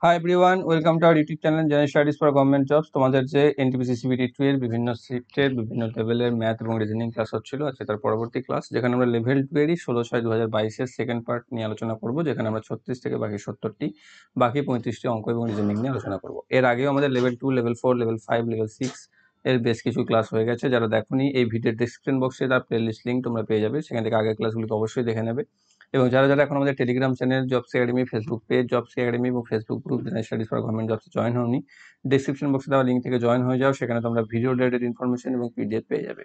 Hi everyone, welcome to our YouTube channel general studies for government jobs. তোমাদের যে NTPC CBT 2 এর বিভিন্ন শিফটের বিভিন্ন লেভেলের ম্যাথ এবং রিজনিং ক্লাস হচ্ছিল, আজকে তার পরবর্তী ক্লাস, যেখানে আমরা লেভেল 2 এরই 16/6/2022 সেকেন্ড পার্ট নিয়ে আলোচনা করব, যেখানে আমরা 36 থেকে বাকি 70টি বাকি 35টি অঙ্ক এবং রিজনিং নিয়ে আলোচনা করব। এর আগেও আমাদের লেভেল 2, লেভেল 4, লেভেল 5, লেভেল 6 এর বেশ কিছু ক্লাস হয়ে গেছে। যারা দেখোনি, এই ভিডিওর ডিসক্রিপশন বক্সে তার প্লেলিস্ট লিঙ্ক তোমরা পেয়ে যাবে, সেখান থেকে আগের ক্লাসগুলিকে অবশ্যই দেখে নেবে। এবং যারা যারা এখন আমাদের Telegram channel jobs academy, Facebook page jobs academy এবং Facebook group general studies for government jobs join হওনি, ডিসক্রিপশন বক্সে দেওয়া লিঙ্ক থেকে জয়েন হয়ে যাও, সেখানে তোমরা ভিডিও রিলেটেড ইনফরমেশন এবং পিডিএফ পেয়ে যাবে।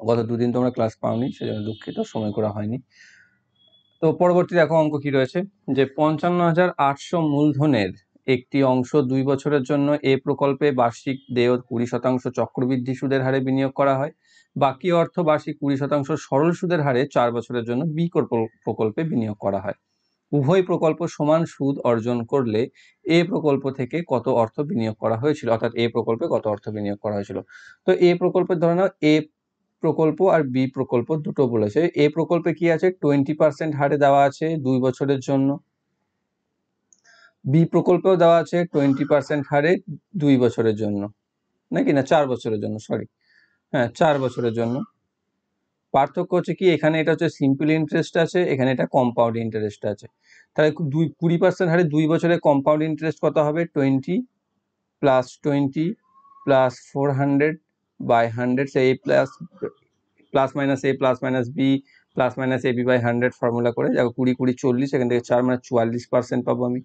গত দুদিন তোমরা ক্লাস পাওনি, সেজন্য দুঃখিত, সময় করা হয়নি। তো পরবর্তী দেখো অঙ্ক কি রয়েছে, যে 55,800 মূলধনের একটি অংশ 2 বছরের জন্য এ প্রকল্পে বার্ষিক দেয় 20% চক্রবৃদ্ধি সুদের হারে বিনিয়োগ করা হয়। বাকি অর্থ বার্ষিক 20% সরল সুদের হারে 4 বছরের জন্য বি প্রকল্পে বিনিয়োগ করা হয়। উভয় প্রকল্প সমান সুদ অর্জন করলে এ প্রকল্প থেকে কত অর্থ বিনিয়োগ করা হয়েছিল, অর্থাৎ এ প্রকল্পে কত অর্থ বিনিয়োগ করা হয়েছিল। তো এ প্রকল্পের ধরে নাও এ প্রকল্প আর বি প্রকল্প দুটো বলেছে। এ প্রকল্পে কি আছে, 20% হারে দেওয়া আছে 2 বছরের জন্য। বি প্রকল্পেও দেওয়া আছে 20% হারে 2 বছরের জন্য, নাকি না 4 বছরের জন্য, সরি, হ্যাঁ 4 বছরের জন্য। পার্থক্য হচ্ছে কি, এখানে এটা হচ্ছে সিম্পল ইন্টারেস্ট আছে, এখানে এটা কম্পাউন্ড ইন্টারেস্ট আছে। তাহলে 20% হারে 2 বছরে কম্পাউন্ড ইন্টারেস্ট কত হবে, 20 প্লাস 20 প্লাস 400/100, সে A plus minus A plus minus B plus minus A B by 100 formula করে যাবো 20 20 40, এখান থেকে 4 মানে 44% পাবো আমি।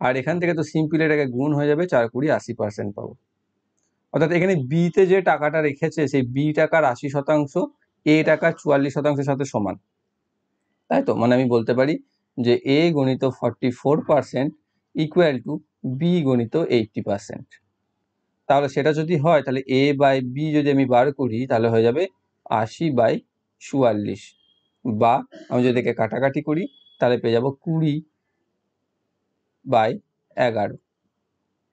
আর এখান থেকে তো সিম্পল এটাকে গুণ হয়ে যাবে, 4 20 80% পাবো। অর্থাৎ এখানে বিতে যে টাকাটা রেখেছে, সেই বি টাকার 80% এ টাকার 44%-এর সাথে সমান, তাই তো? মানে আমি বলতে পারি যে এ গণিত 44% ইকুয়াল টু বি গণিত 80%। তাহলে সেটা যদি হয়, তাহলে এ বাই বি যদি আমি বার করি, তাহলে হয়ে যাবে 80/44, বা আমি যদি একে কাটাকাটি করি, তাহলে পেয়ে যাবো 20/11।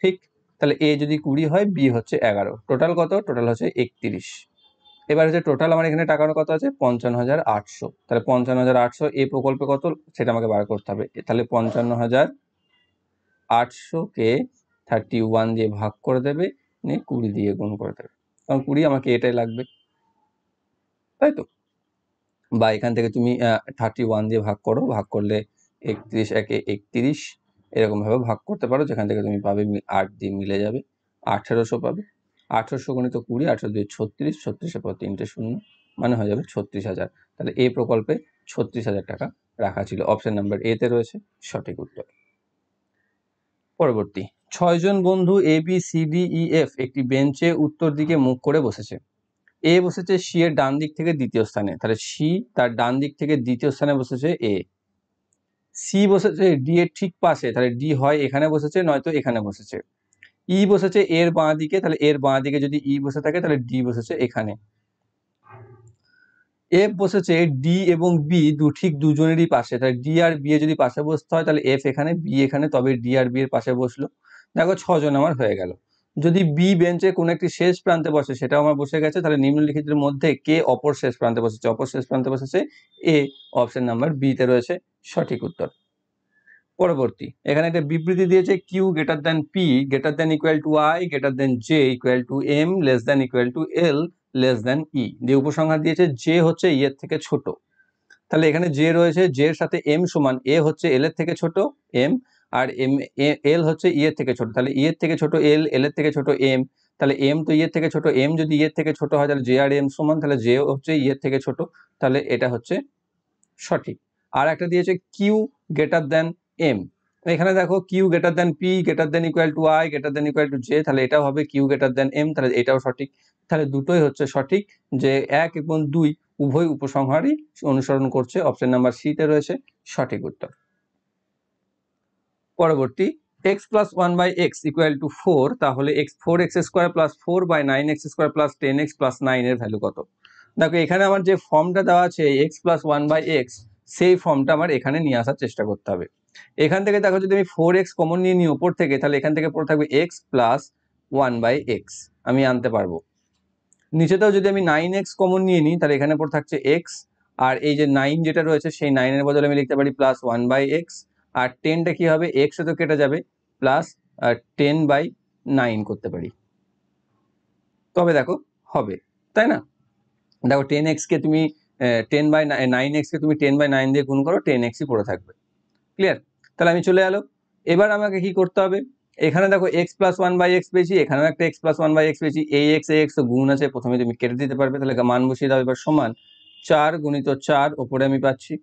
ঠিক, তাহলে এ যদি 20 হয়, বি হচ্ছে 11, টোটাল কত? টোটাল হচ্ছে 31। এবার হচ্ছে টোটাল আমার এখানে টাকার কত আছে, 55,800। তাহলে 55,800 এ প্রকল্পে কত, সেটা আমাকে বার করতে হবে। তাহলে 55,800-কে 31 দিয়ে ভাগ করে দেবে, নিয়ে 20 দিয়ে গুণ করে দেবে, কারণ 20 আমাকে এটাই লাগবে, তাই তো? বা এখান থেকে তুমি 31 দিয়ে ভাগ করো, ভাগ করলে 31 একে 31, এরকম ভাবে ভাগ করতে পারো, যেখান থেকে তুমি পাবে 8 দিয়ে মিলে যাবে, 1800 পাবে। 1800 গুণিত 20, 18 দিয়ে 36, 36-এর পর 3টে শূন্য, মানে হয়ে যাবে 36,000। তাহলে এই প্রকল্পে 36,000 টাকা রাখা ছিল। অপশন নাম্বার এ তে রয়েছে সঠিক উত্তর। পরবর্তী, 6 জন বন্ধু A B C D E F একটি বেঞ্চে উত্তর দিকে মুখ করে বসেছে। এ বসেছে সি এর ডান দিক থেকে দ্বিতীয় স্থানে, তাহলে সি তার ডান দিক থেকে দ্বিতীয় স্থানে বসেছে এ। সি বসেছে ডি এর ঠিক পাশে, তাহলে ডি হয় এখানে বসেছে, নয়তো এখানে বসেছে। ই বসেছে এর বাঁ দিকে, তাহলে এর বাঁ দিকে যদি ই বসে থাকে, তাহলে ডি বসেছে এখানে। এফ বসেছে ডি এবং বি ঠিক দুজনেরই পাশে, তাহলে ডি আর বি এর যদি পাশে বসতে হয়, তাহলে এফ এখানে, বি এখানে, তবে ডি আর বি এর পাশে বসলো। দেখো 6 জন আমার হয়ে গেল। যদি বি বেঞ্চে কোনো একটি শেষ প্রান্তে বসে, সেটাও আমার বসে গেছে, তাহলে নিম্নলিখিতের মধ্যে কে অপর শেষ প্রান্তে বসেছে? অপর শেষ প্রান্তে বসেছে এ, অপশন নাম্বার বি তে রয়েছে সঠিক উত্তর। পরবর্তী, এখানে একটা বিবৃতি দিয়েছে, Q greater than P greater than equal to I greater than J equal to M less than equal to L less than E. যে উপসংহার দিয়েছে, জে হচ্ছে ই এর থেকে ছোট, তাহলে এখানে জে রয়েছে, জে এর সাথে এম সমান, এ হচ্ছে এল এর থেকে ছোট এম, আর এম এল হচ্ছে ই এর থেকে ছোট, তাহলে ই এর থেকে ছোট এল, এল এর থেকে ছোট এম, তাহলে এম তো ই এর থেকে ছোট, এম যদি ই এর থেকে ছোট হয়, তাহলে জে আর এম সমান, তাহলে জে হচ্ছে ই এর থেকে ছোট, তাহলে এটা হচ্ছে সঠিক। আর একটা দিয়েছে কিউ গ্রেটার দ্যান এম, এখানে দেখো Q greater than P greater than equal to I greater than equal to J, তাহলে এটাও হবে কিউ গ্রেটার দ্যান এম, তাহলে এটাও সঠিক। তাহলে দুটোই হচ্ছে সঠিক, যে 1 এবং 2 উভয় উপসংহারই অনুসরণ করছে। অপশন নাম্বার সি তে রয়েছে সঠিক উত্তর। পরবর্তী, x plus 1/x equal to 4, তাহলে x 4x square plus 4/9x square plus 10x plus 9 এর ভ্যালু কত? দেখো এখানে আমার যে ফর্মটা দেওয়া আছে x প্লাস 1/x, সেই ফর্মটা আমার এখানে নিয়ে আসার চেষ্টা করতে হবে। এখান থেকে দেখো যদি আমি 4x কমন নিয়ে নিই ওপর থেকে, তাহলে এখান থেকে পড়ে থাকবে x প্লাস 1/x, আমি আনতে পারবো। নিচেতেও যদি আমি 9x কমন নিয়ে নিই, তাহলে এখানে পড়ে থাকছে x, আর এই যে 9 যেটা রয়েছে, সেই 9 এর বদলে আমি লিখতে পারি প্লাস 1/x, আর 10টা কি হবে, এক্স এ তো কেটে যাবে, প্লাস 10/9 করতে পারি, তবে দেখো হবে, তাই না? দেখো 10x কে তুমি 9x কে তুমি 10/9 দিয়ে গুণ করো, 10x ই পড়ে থাকবে। ক্লিয়ার? তাহলে আমি চলে এলো, এবার আমাকে কি করতে হবে, এখানে দেখো x+1/x পেয়েছি, এখানেও একটা x+1/x পেয়েছি, এই x তো গুণ আছে, প্রথমে তুমি কেটে দিতে পারবে, তাহলে মান বসিয়ে দাও। এবার সমান 4 গুণিত 4 ওপরে আমি পাচ্ছি,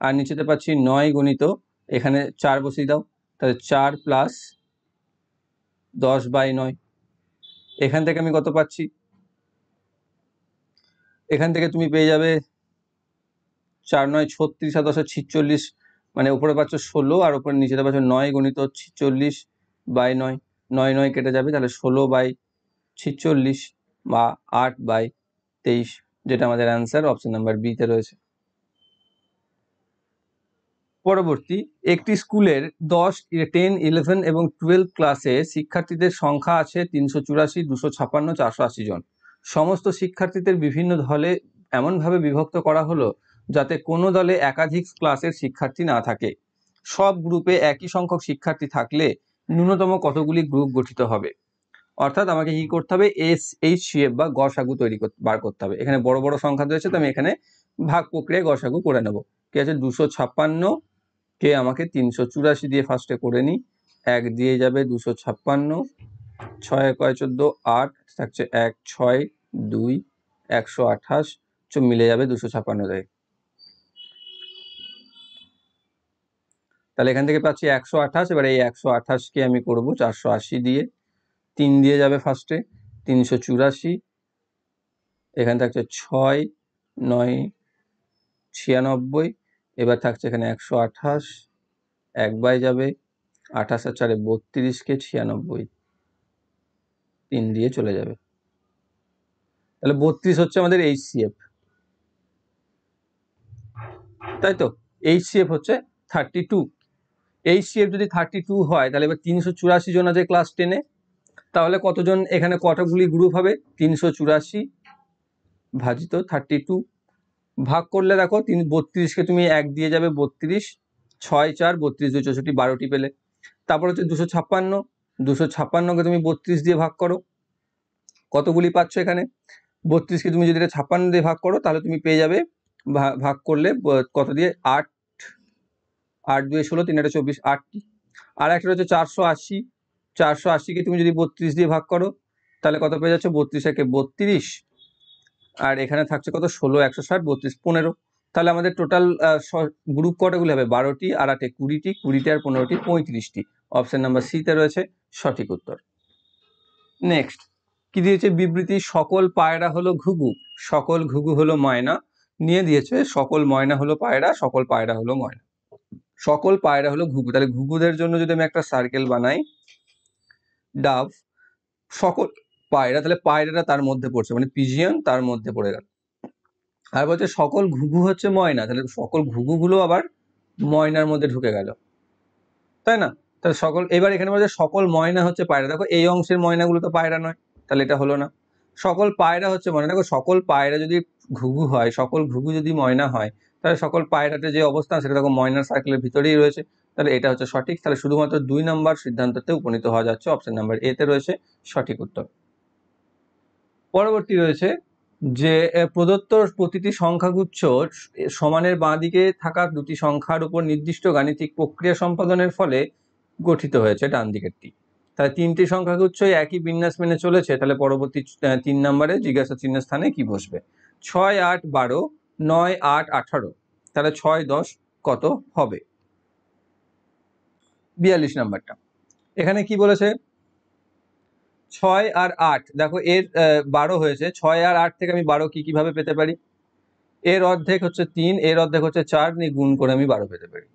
আর নিচেতে পাচ্ছি 9 গুণিত, এখানে 4 বসিয়ে দাও, তাহলে 4 + 10/9। এখান থেকে আমি কত পাচ্ছি, এখান থেকে তুমি পেয়ে যাবে 4 9 36 আর 10 46, মানে উপরে পাচ্ছ 16 আর উপরে নিচেতে পাচ্ছ 9 গুণিত 46/9, 9 9 কেটে যাবে, তাহলে 16/46 বা 8/23, যেটা আমাদের অ্যান্সার অপশন নাম্বার বি তে রয়েছে। পরবর্তী, একটি স্কুলের 10, 10, 11 এবং 12 ক্লাসে শিক্ষার্থীদের সংখ্যা আছে 384, 256, 480 জন। সমস্ত শিক্ষার্থীদের বিভিন্ন দলে এমনভাবে বিভক্ত করা হলো যাতে কোনো দলে একাধিক ক্লাসের শিক্ষার্থী না থাকে। সব গ্রুপে একই সংখ্যক শিক্ষার্থী থাকলে ন্যূনতম কতগুলি গ্রুপ গঠিত হবে? অর্থাৎ আমাকে কি করতে হবে, HCF বা গসাগু বার করতে হবে। এখানে বড় বড় সংখ্যা রয়েছে, তো আমি এখানে ভাগ প্রক্রিয়ায় গসাগু করে নেব। কি আছে, 256 কে আমাকে 384 দিয়ে ফার্স্টে করে নিই, 1 দিয়ে যাবে 256, 6 কয় 14, 8 থাকছে 1 6 2 128, মিলে যাবে 256 থেকে। তাহলে এখান থেকে পাচ্ছি 128, এবার এই 128 কে আমি করব 480 দিয়ে, 3 দিয়ে যাবে ফার্স্টে 384, এখানে থাকছে 6 9 96, এবার থাকছে এখানে 128, 1 যাবে 28 আর 4 32 কে 96, 3 দিয়ে চলে যাবে, তাহলে 32 হচ্ছে আমাদের HCF, তাই তো? HCF হচ্ছে 32। HCF যদি 32 হয়, তাহলে এবার 384 জন আছে ক্লাস 10-এ, তাহলে কতজন এখানে, কতগুলি গ্রুপ হবে, 384 ভাজিত 32, ভাগ করলে দেখো 32 কে তুমি 1 দিয়ে যাবে 32, 6 4 32 2 64, 12টি পেলে। তারপর হচ্ছে 256, 256 কে তুমি 32 দিয়ে ভাগ করো, কতগুলি পাচ্ছ এখানে, 32 কে তুমি যদি এটা 56 দিয়ে ভাগ করো, তাহলে তুমি পেয়ে যাবে, ভাগ করলে কত দিয়ে, 8 8 2 16, 3 8 24, 8টি। আর একটা হচ্ছে 480, 480 কে তুমি যদি 32 দিয়ে ভাগ করো, তাহলে কত পেয়ে যাচ্ছ, 32 একে 32, আর এখানে থাকছে কত, 16 160 32 15। তাহলে আমাদের টোটাল গ্রুপ কটাগুলি হবে, 12টি, আর 8 20টি, 20টি আর 15টি 35টি। অপশন নাম্বার সি তে রয়েছে সঠিক উত্তর। নেক্সট কি দিয়েছে, বিবৃতি সকল পায়রা হলো ঘুঘু, সকল ঘুঘু হলো ময়না, নিয়ে দিয়েছে সকল ময়না হলো পায়রা, সকল পায়রা হলো ময়না, সকল পায়রা হলো ঘুঘু। তাহলে ঘুঘুদের জন্য যদি আমি একটা সার্কেল বানাই, ডাব, সকল পায়রা, তাহলে পায়রাটা তার মধ্যে পড়ছে, মানে পিজিয়ন তার মধ্যে পড়ে গেল। আর বলছে সকল ঘুঘু হচ্ছে ময়না, তাহলে সকল ঘুঘুগুলো আবার ময়নার মধ্যে ঢুকে গেল, তাই না? তাহলে সকল, এবার এখানে বলছে সকল ময়না হচ্ছে পায়রা, দেখো এই অংশের ময়নাগুলো তো পায়রা নয়, তাহলে এটা হলো না। সকল পায়রা হচ্ছে ময়না, দেখো সকল পায়রা যদি ঘুঘু হয়, সকল ঘুঘু যদি ময়না হয়, তাহলে সকল পায়রাতে যে অবস্থান সেটা দেখো ময়নার সার্কেলের ভিতরেই রয়েছে, তাহলে এটা হচ্ছে সঠিক। তাহলে শুধুমাত্র 2 নম্বর সিদ্ধান্ততে উপনীত হওয়া যাচ্ছে, অপশন নাম্বার এ তে রয়েছে সঠিক উত্তর। পরবর্তী রয়েছে যে প্রদত্ত প্রতিটি সংখ্যাগুচ্ছ সমানের বাঁ দিকে থাকা দুটি সংখ্যার উপর নির্দিষ্ট গাণিতিক প্রক্রিয়া সম্পাদনের ফলে গঠিত হয়েছে ডান দিকেরটি। তাহলে 3টি সংখ্যাগুচ্ছই একই বিন্যাস মেনে চলেছে, তাহলে পরবর্তী 3 নম্বরে জিজ্ঞাসা চিহ্নের স্থানে কি বসবে, 6 8 12, 9 8 18, তাহলে 6 10 কত হবে? 42 নাম্বারটা, এখানে কি বলেছে, 6 আর 8, দেখো এর 12 হয়েছে, 6 আর 8 থেকে আমি 12 কিভাবে পেতে পারি, এর অর্ধেক হচ্ছে 3, এর অর্ধেক হচ্ছে 4, নিয়ে গুণ করে আমি 12 পেতে পারি।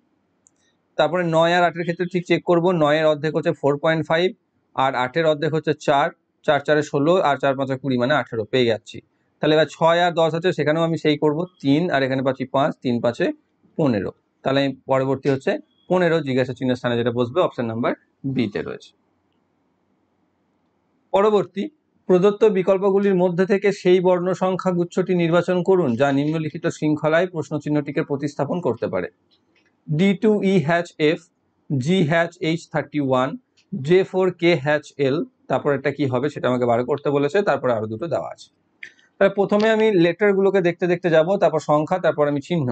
তারপরে 9 আর 8 এর ক্ষেত্রে ঠিক চেক করব, 9 এর অর্ধেক হচ্ছে 4.5, আর 8 এর অর্ধেক হচ্ছে 4, 4 4 16, আর 4 5 20, মানে 18 পেয়ে যাচ্ছি। তাহলে এবার 6 আর 10 আছে, সেখানেও আমি সেই করব, 3, আর এখানে পাচ্ছি 5, 3 5 15, তাহলে আমি পরবর্তী হচ্ছে 15 জিজ্ঞাসা চিহ্নের স্থানে যেটা বসবে অপশন নাম্বার বি তে রয়েছে। পরবর্তী, প্রদত্ত বিকল্পগুলির মধ্যে থেকে সেই বর্ণ সংখ্যা গুচ্ছটি নির্বাচন করুন যা নিম্নলিখিত শৃঙ্খলায় প্রশ্নচিহ্নটিকে প্রতিস্থাপন করতে পারে। D2E-F GH31, J4KHL, তারপর এটা কি হবে সেটা আমাকে বার করতে বলেছে, তারপরে আরো দুটো দেওয়া আছে। তাহলে প্রথমে আমি লেটারগুলোকে দেখতে দেখতে যাব, তারপর সংখ্যা, তারপর আমি চিহ্ন।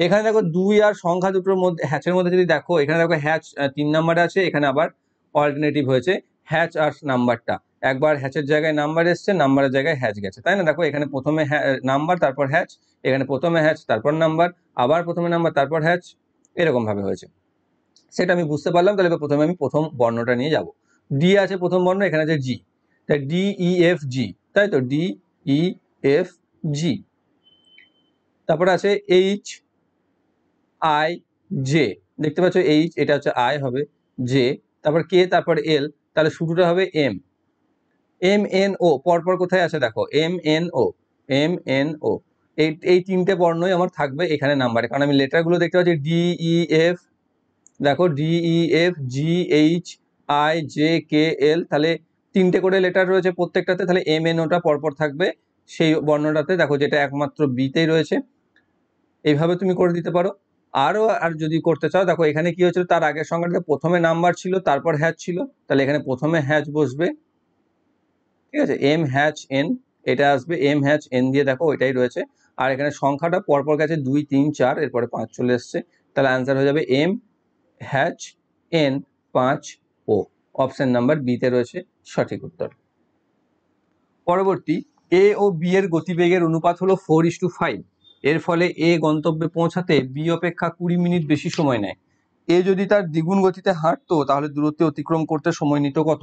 এখানে দেখো 2 আর সংখ্যা দুটোর মধ্যে, হ্যাচের মধ্যে যদি দেখো, এখানে দেখো হ্যাচ 3 নাম্বারে আছে, এখানে আবার অল্টারনেটিভ হয়েছে হ্যাচ আর নাম্বারটা, একবার হ্যাচের জায়গায় নাম্বার এসছে, নাম্বারের জায়গায় হ্যাচ গেছে, তাই না? দেখো এখানে প্রথমে নাম্বার তারপর হ্যাচ, এখানে প্রথমে হ্যাচ তারপর নাম্বার, আবার প্রথমে নাম্বার তারপর হ্যাচ, এরকম ভাবে হয়েছে। সেটা আমি বুঝতে পারলাম। তাহলে এবার প্রথমে আমি প্রথম বর্ণটা নিয়ে যাব। ডি আছে প্রথম বর্ণ, এখানে আছে জি, তাই DEFG, তাই তো DEFG। তারপরে আছে HIJ, দেখতে পাচ্ছ এইচ, এটা হচ্ছে আই হবে, জে, তারপর কে, তারপর এল, তাহলে শুরুটা হবে MNO, পরপর কোথায় আছে দেখো, MNO, এই তিনটে বর্ণই আমার থাকবে এখানে নাম্বারে, কারণ আমি লেটারগুলো দেখতে পাচ্ছি DEF, দেখো DEFGHIJKL, তাহলে তিনটে করে লেটার রয়েছে প্রত্যেকটাতে, তাহলে MNOটা পরপর থাকবে সেই বর্ণটাতে, দেখো যেটা একমাত্র বিতেই রয়েছে। এইভাবে তুমি করে দিতে পারো। আর যদি করতে চাও, দেখো এখানে কি হয়েছিল, তার আগের সংখ্যাটাতে প্রথমে নাম্বার ছিল তারপর হ্যাচ ছিল, তাহলে এখানে প্রথমে হ্যাচ বসবে, ঠিক আছে, M#N, এটা আসবে M#N দিয়ে, দেখো ওইটাই রয়েছে। আর এখানে সংখ্যাটা পরপর গেছে 2, 3, 4, এরপরে 5 চলে এসছে, তাহলে অ্যান্সার হয়ে যাবে M#N 5O, অপশন নাম্বার বিতে রয়েছে সঠিক উত্তর। পরবর্তী, এ ও বি এর গতিবেগের অনুপাত হলো 4:5, এর ফলে এ গন্তব্যে পৌঁছাতে বি অপেক্ষা 20 মিনিট বেশি সময় নেয়। এ যদি তার দ্বিগুণ গতিতে হাঁটতো তাহলে দূরত্ব অতিক্রম করতে সময় নিত কত?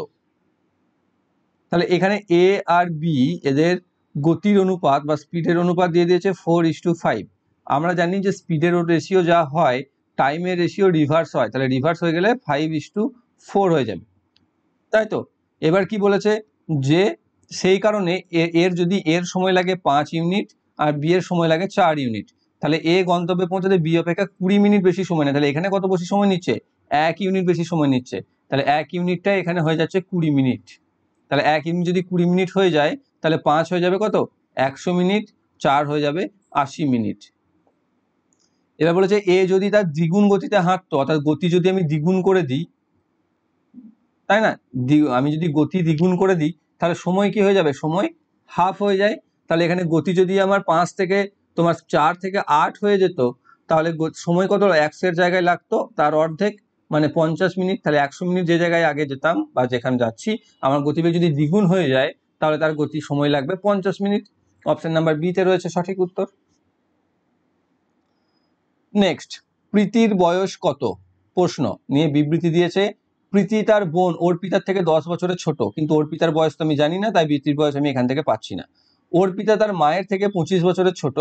তাহলে এখানে এ আর বি এদের গতির অনুপাত বা স্পিডের অনুপাত দিয়ে দিয়েছে 4:5। আমরা জানি যে স্পিডের রেশিও যা হয়, টাইমের রেশিও রিভার্স হয়, তাহলে রিভার্স হয়ে গেলে 5:4 হয়ে যাবে, তাই তো? এবার কি বলেছে, যে সেই কারণে এর যদি এর সময় লাগে 5 ইউনিট আর বি এর সময় লাগে 4 ইউনিট, তাহলে এ গন্তব্যে পৌঁছাতে বি অপেক্ষা 20 মিনিট বেশি সময় নেয়, তাহলে এখানে কত বেশি সময় নিচ্ছে? 1 ইউনিট বেশি সময় নিচ্ছে, তাহলে 1 ইউনিটটা এখানে হয়ে যাচ্ছে 20 মিনিট। তাহলে 1 ইউনিট যদি 20 মিনিট হয়ে যায়, তাহলে 5 হয়ে যাবে কত? 100 মিনিট, 4 হয়ে যাবে 80 মিনিট। এবার বলেছে এ যদি তার দ্বিগুণ গতিতে হাঁটতো, অর্থাৎ গতি যদি আমি দ্বিগুণ করে দিই, তাই না, আমি যদি গতি দ্বিগুণ করে দিই তাহলে সময় কি হয়ে যাবে? সময় হাফ হয়ে যায়। তাহলে এখানে গতি যদি আমার 5 থেকে তোমার 4 থেকে 8 হয়ে যেত, তাহলে সময় কত? 100 এর জায়গায় লাগতো তার অর্ধেক, মানে 50 মিনিট। তাহলে 100 মিনিট যে জায়গায় আগে যেতাম বা যেখানে যাচ্ছি, আমার গতিবেগ যদি দ্বিগুণ হয়ে যায় তাহলে তার গতি সময় লাগবে 50 মিনিট। অপশন নাম্বার বিতে রয়েছে সঠিক উত্তর। নেক্সট, প্রীতির বয়স কত? প্রশ্ন নিয়ে বিবৃতি দিয়েছে। প্রীতি তার বোন ওর পিতার থেকে 10 বছরের ছোট, কিন্তু ওর পিতার বয়স তো আমি জানি না, তাই প্রীতির বয়স আমি এখান থেকে পাচ্ছি না। ওর পিতা তার মায়ের থেকে 25 বছরের ছোট,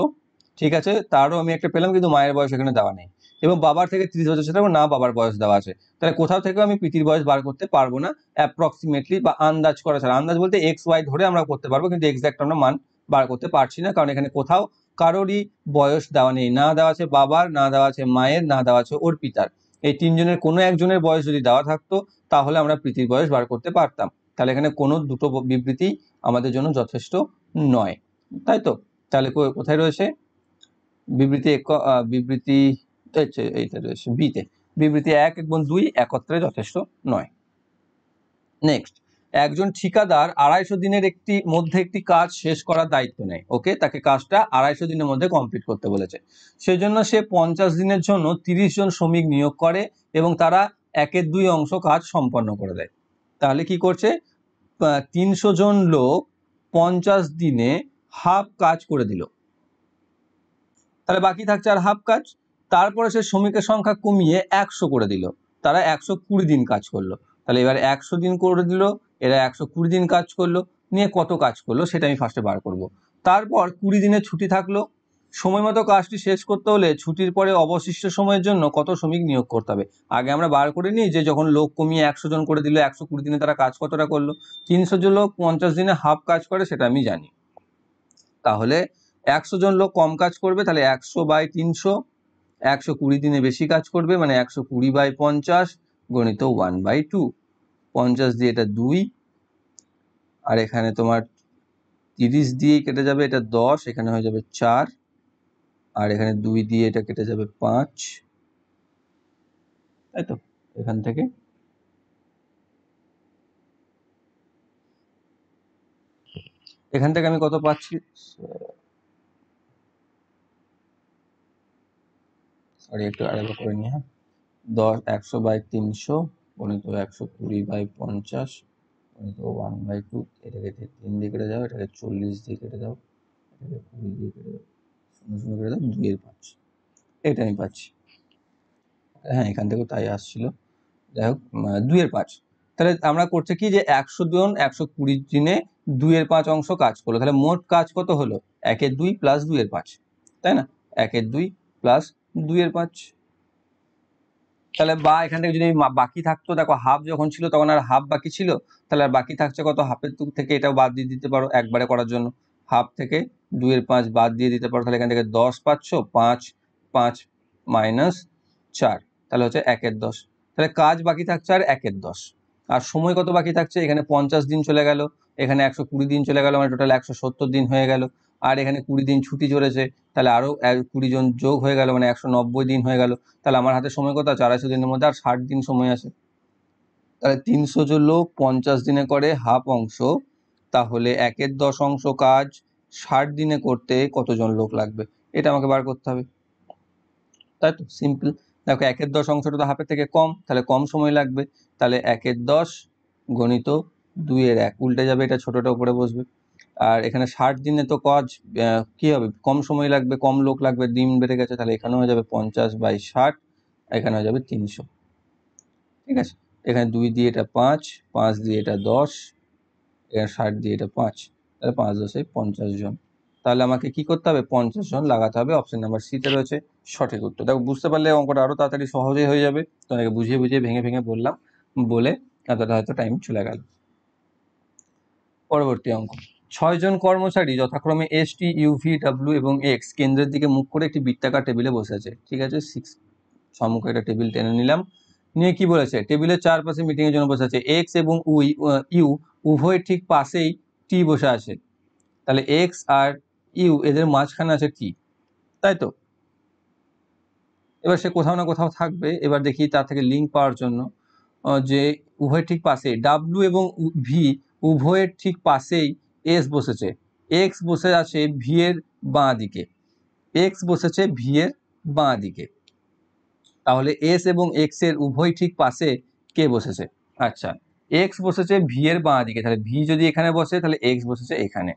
ঠিক আছে, তারও আমি একটা পেলাম, কিন্তু মায়ের বয়স এখানে দেওয়া নেই। এবং বাবার থেকে 30 বছর ছোট, এবং না বাবার বয়স দেওয়া আছে। তাহলে কোথাও থেকে আমি প্রীতির বয়স বার করতে পারবো না, অ্যাপ্রক্সিমেটলি বা আন্দাজ করা ছাড়া। আন্দাজ বলতে XY ধরে আমরা করতে পারবো, কিন্তু এক্সাক্ট আমরা মান বার করতে পারছি না, কারণ এখানে কোথাও কারোরই বয়স দেওয়া নেই, না দেওয়া আছে বাবার, না দেওয়া আছে মায়ের, না দেওয়া আছে ওর পিতার। এই তিনজনের কোনো একজনের বয়স যদি দেওয়া থাকতো তাহলে আমরা প্রীতির বয়স বার করতে পারতাম। তাহলে এখানে কোনো দুটো বিবৃতি আমাদের জন্য যথেষ্ট নয়, তাই তো? তাহলে কোথায় রয়েছে বিবৃতি? বিবৃতি এইটা রয়েছে বিতে। বিবৃতি 1 এবং 2 একত্রে যথেষ্ট নয়। নেক্সট, একজন ঠিকাদার 250 দিনের মধ্যে একটি কাজ শেষ করার দায়িত্ব নেয়। ওকে, তাকে কাজটা 250 দিনের মধ্যে কমপ্লিট করতে বলেছে। সেজন্য সে 50 দিনের জন্য 30 জন শ্রমিক নিয়োগ করে এবং তারা 1/2 অংশ কাজ সম্পন্ন করে দেয়। তাহলে কি করছে? 300 জন লোক 50 দিনে হাফ কাজ করে দিল, তাহলে বাকি থাকছে আর হাফ কাজ। তারপরে সে শ্রমিকের সংখ্যা কমিয়ে 100 করে দিল, তারা 120 দিন কাজ করলো। তাহলে এবার 100 দিন করে দিল, এরা 120 দিন কাজ করলো, নিয়ে কত কাজ করলো সেটা আমি ফার্স্টে বার করব। তারপর 20 দিনের ছুটি থাকলো। সময় মতো কাজটি শেষ করতে হলে ছুটির পরে অবশিষ্ট সময়ের জন্য কত শ্রমিক নিয়োগ করতে হবে। আগে আমরা বার করে নিই যে যখন লোক কমিয়ে 100 জন করে দিল, 120 দিনে তারা কাজ কতটা করলো। 300 জন লোক 50 দিনে হাফ কাজ করে, সেটা আমি জানি। তাহলে 100 জন লোক কম কাজ করবে, তাহলে 100/300, 120 দিনে বেশি কাজ করবে, মানে 120/50 গণিত 1/2। 50 দিয়ে এটা 2, আর এখানে তোমার 30 দিয়ে কেটে যাবে, এটা 10, এখানে হয়ে যাবে 4, আর এখানে 2 দিয়ে এটা কেটে যাবে 5, তাই তো? এখান থেকে আমি কত পাচ্ছি, সরি একটু আরেকবার করে নিই। হ্যাঁ, 100/300 গণিত 120/50 গণিত 1/2, এটাকে 3 দিয়ে কেটে যাও, এটাকে 40 দিয়ে কেটে দাও, এটাকে 20 দিয়ে কেটে দাও, 0 কেটে দাও, 2/5, এটা আমি পাচ্ছি। হ্যাঁ, এখান থেকেও তাই আসছিল। যাই হোক, 2/5। তাহলে আমরা করছে কি যে 100 জন 120 দিনে 2/5 অংশ কাজ করলো, তাহলে মোট কাজ কত হলো 1/2 প্লাস 2/5, তাই না? 1/2 প্লাস 2/5। তাহলে বা এখান থেকে যদি বাকি থাকতো, দেখো হাফ যখন ছিল তখন আর হাফ বাকি ছিল, তাহলে আর বাকি থাকছে কত, হাফের থেকে এটাও বাদ দিয়ে দিতে পারো একবারে করার জন্য, হাফ থেকে 2/5 বাদ দিয়ে দিতে পারো, তাহলে এখান থেকে 10 পাচ্ছ, 5 5 মাইনাস 4, তাহলে হচ্ছে 1/10। তাহলে কাজ বাকি থাকছে আর 1/10, আর সময় কত বাকি থাকছে, এখানে 50 দিন চলে গেল, এখানে 120 দিন চলে গেল, মানে টোটাল 170 দিন হয়ে গেল, আর এখানে 20 দিন ছুটি চলেছে, তাহলে আরো 20 জন যোগ হয়ে গেল, মানে 190 দিন হয়ে গেল। তাহলে আমার হাতে সময় কত আছে, 250 দিনের মধ্যে আর 60 দিন সময় আছে। তাহলে 300 জন লোক 50 দিনে করে হাফ অংশ, তাহলে 1/10 অংশ কাজ 60 দিনে করতে কতজন লোক লাগবে, এটা আমাকে বার করতে হবে, তাই তো? সিম্পল। দেখো 1/10 অংশটা তো হাফের থেকে কম, তাহলে কম সময় লাগবে, তাহলে 1/10 গণিত 2/1, উল্টে যাবে, এটা ছোটটা উপরে বসবে। আর এখানে 60 দিনে তো কাজ কি হবে, কম সময় লাগবে, কম লোক লাগবে, দিন বেড়ে গেছে, তাহলে এখানে হয়ে যাবে 50/60, এখানে হয়ে যাবে 300। ঠিক আছে, এখানে 2 দিয়ে এটা 5, 5 দিয়ে এটা 10, এখানে 60 দিয়ে এটা 5, তাহলে 5 10 50 জন। তাহলে আমাকে কি করতে হবে, 50 জন লাগাতে হবে। অপশন নাম্বার সিতে রয়েছে সঠিক উত্তর। দেখো বুঝতে পারলে অঙ্কটা আরো তাড়াতাড়ি সহজেই হয়ে যাবে, তোমাকে বুঝিয়ে বুঝিয়ে ভেঙে ভেঙে বললাম বলে এতটা হয়তো টাইম চলে গেল। পরবর্তী অঙ্ক, 6 জন কর্মচারী যথাক্রমে S T U V W এবং এক্স কেন্দ্রের দিকে মুখ করে একটি বৃত্তাকার টেবিলে বসে আছে। ঠিক আছে, 6 সম্মুখে একটা টেবিল টেনে নিলাম, নিয়ে কি বলেছে, টেবিলের চারপাশে মিটিং এর জন্য বসে আছে, এক্স এবং ইউ উভয়ের ঠিক পাশেই টি বসে আছে, তাহলে এক্স আর ইউ এদের মাঝখানে আছে টি, তাই তো? এবার সে কোথাও না কোথাও থাকবে, এবার দেখি তার থেকে লিঙ্ক পাওয়ার জন্য, যে উভয়ের ঠিক পাশে ডাব্লিউ এবং ভি উভয়ের ঠিক পাশেই এস বসেছে, এক্স বসে আছে ভি এর বাঁ দিকে, এক্স বসেছে ভি এর বাঁ দিকে, তাহলে এস এবং এক্স এর উভয় ঠিক পাশে কে বসেছে, আচ্ছা এক্স বসেছে ভি এর বাঁ দিকে, তাহলে ভি যদি এখানে বসে তাহলে এক্স বসেছে এখানে।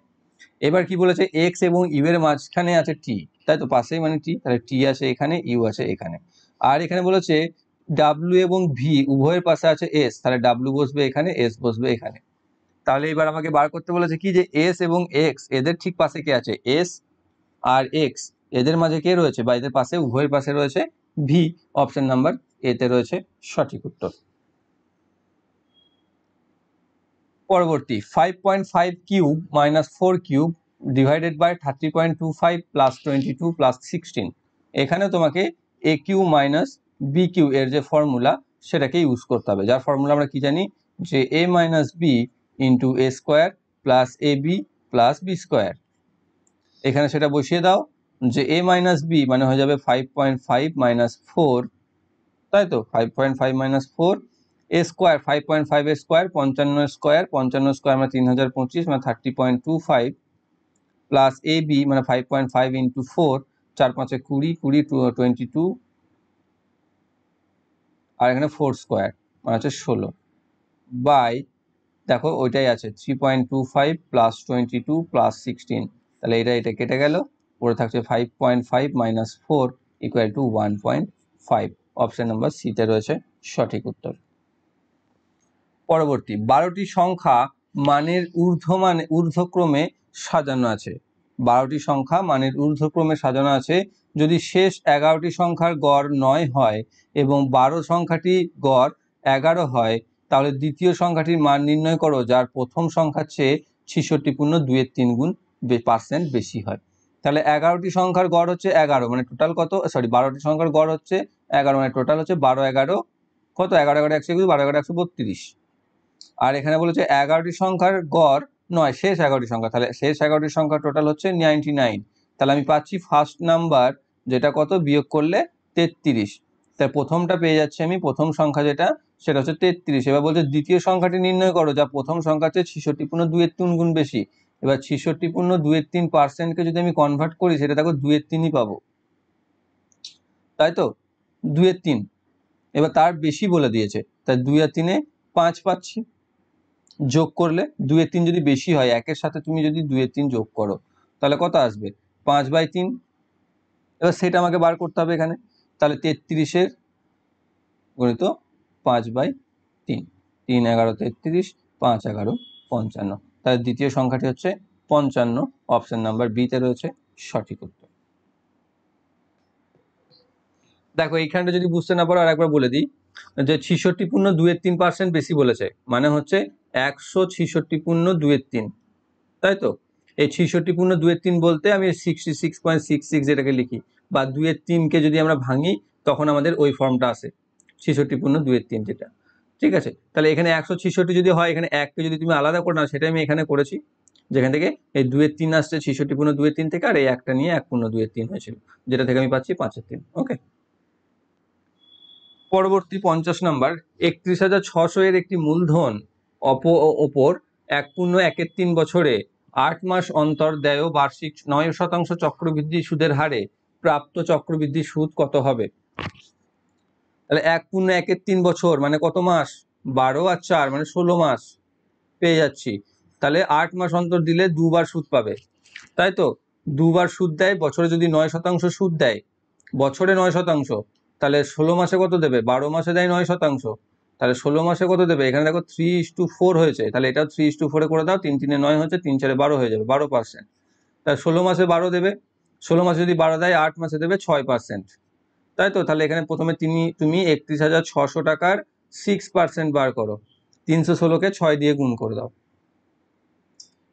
এবার কি বলেছে, এক্স এবং ইউ এর মাঝখানে আছে টি, তাই তো, পাশেই মানে টি, তাহলে টি আছে এখানে, ইউ আছে এখানে। আর এখানে বলেছে ডাব্লিউ এবং ভি উভয়ের পাশে আছে এস, তাহলে ডাব্লিউ বসবে এখানে, এস বসবে এখানে। তাহলে এবার আমাকে বার করতে বলেছে কি যে এস এবং এক্স এদের ঠিক পাশে কে আছে, এস আর এক্স এদের মাঝে কে রয়েছে, বা এদের পাশে উভয়ের পাশে রয়েছে ভি, অপশন নাম্বার এতে রয়েছে সঠিক উত্তর। পরবর্তী, 5.5 cube minus 4 cube divided by 30.25 plus 22 plus 16, এখানে তোমাকে A Q minus B Q এর যে ফর্মুলা সেটাকে ইউজ করতে হবে, যার ফর্মুলা আমরা কি জানি, যে এ minus B into A square plus A B plus B square. এখানে সেটা বসিয়ে দাও, যে এ মাইনাস বি মানে হয়ে যাবে 5.5 মাইনাস 4, তাই তো, 5.5 মাইনাস 4, এ স্কোয়ার 5.5 এর স্কোয়ার 55 স্কোয়ার, 55 স্কোয়ার মানে 3025 মানে 30.25 প্লাস এ বি মানে 5.5 ইন্টু 4, 4 5 20, 20 22, আর এখানে 4 স্কোয়ার মানে হচ্ছে 16 বাই, দেখো ওইটাই আছে 3.25 প্লাস 22 প্লাস 16, তাহলে এটা কেটে গেল, পড়ে থাকছে 5.5 minus 4 equal to 1.5, option number সিতে রয়েছে সঠিক উত্তর। পরবর্তী, 12টি সংখ্যা মানের ঊর্ধ্বক্রমে সাজানো আছে, 12টি সংখ্যা মানের ঊর্ধ্বক্রমে সাজানো আছে, যদি শেষ 11টি সংখ্যার গড় 9 হয় এবং 12 সংখ্যাটি গড় 11 হয়, তাহলে দ্বিতীয় সংখ্যাটির মান নির্ণয় করো যার প্রথম সংখ্যার চেয়ে 66.2 গুণ % বেশি হয়। তাহলে 11টি সংখ্যার গড় হচ্ছে 11, মানে টোটাল কত, সরি 12টি সংখ্যার গড় হচ্ছে 11, মানে টোটাল হচ্ছে 12 11 কত, 11 11 121, 12 11 132, আর এখানে বলেছে 11টি সংখ্যার গড় নয়, শেষ 11টি সংখ্যা, তাহলে শেষ 11টি সংখ্যা টোটাল হচ্ছে 99, তাহলে আমি পাচ্ছি ফার্স্ট নাম্বার যেটা কত, বিয়োগ করলে 33, তাই প্রথমটা পেয়ে যাচ্ছি আমি, প্রথম সংখ্যা যেটা সেটা হচ্ছে 33। এবার বলছে দ্বিতীয় সংখ্যাটি নির্ণয় করো যা প্রথম সংখ্যা হচ্ছে 66.2 গুণ বেশি। এবার 66.2 যদি আমি কনভার্ট করি সেটা দেখো 2 পাবো, তাই তো 2 এবার তার বেশি বলে দিয়েছে, তাই 2 আর 3 5 পাচ্ছি। যোগ করলে 2 যদি বেশি হয়, একের সাথে তুমি যদি 2 যোগ করো তাহলে কত আসবে? 5/3। এবার সেটা আমাকে বার করতে হবে এখানে, তাহলে 33 গুণিত 5/3, 3 11 33, 5 11 55। তাহলে দ্বিতীয় সংখ্যাটি হচ্ছে 55, অপশন নাম্বার বিতে রয়েছে সঠিক উত্তর। দেখো এইখানটা যদি বুঝতে না পারো আর একবার বলে দিই, যে 66.2 বেশি বলেছে, মানে হচ্ছে 166.2, তাই তো? এই 66.2 বলতে আমি 66.66 যেটাকে লিখি, বা 2-3 যদি আমরা ভাঙি তখন আমাদের ওই ফর্মটা আসে 66.2 যেটা, ঠিক আছে? তাহলে এখানে 166 যদি হয়, এখানে 1কে যদি তুমি আলাদা করে নাও, সেটা আমি এখানে করেছি, যেখান থেকে এই 2-3 আসছে 66.2 থেকে, আর এই একটা নিয়ে 1.2 হয়েছিল, যেটা থেকে আমি পাচ্ছি 5/3। ওকে, পরবর্তী 50 নাম্বার, 31,600 এর একটি মূলধন ওপর 1.13 বছরে 8 মাস অন্তর দেয় বার্ষিক 9% চক্রবৃদ্ধি সুদের হারে প্রাপ্ত চক্রবৃদ্ধি সুদ কত হবে? তাহলে 1.13 বছর মানে কত মাস? 12 আর 4 মানে 16 মাস পেয়ে যাচ্ছি। তাহলে 8 মাস অন্তর দিলে দুবার সুদ পাবে, তাই তো? দুবার সুদ দেয়, বছরে যদি 9% সুদ দেয়, বছরে 9%, তাহলে 16 মাসে কত দেবে? 12 মাসে দেয় 9%, তাহলে 16 মাসে কত দেবে? এখানে দেখো 3:4 হয়েছে, তাহলে এটা 3:4 করে দাও, 3 3 9 হচ্ছে, 3 4 12 হয়ে যাবে, 12%। তাহলে 16 মাসে 12 দেবে, 16 মাসে যদি 12 দেয়, 8 মাসে দেবে 6%, তাই তো? তাহলে এখানে প্রথমে তুমি 31,600 টাকার 6% বার করো, 316কে 6 দিয়ে গুণ করে দাও,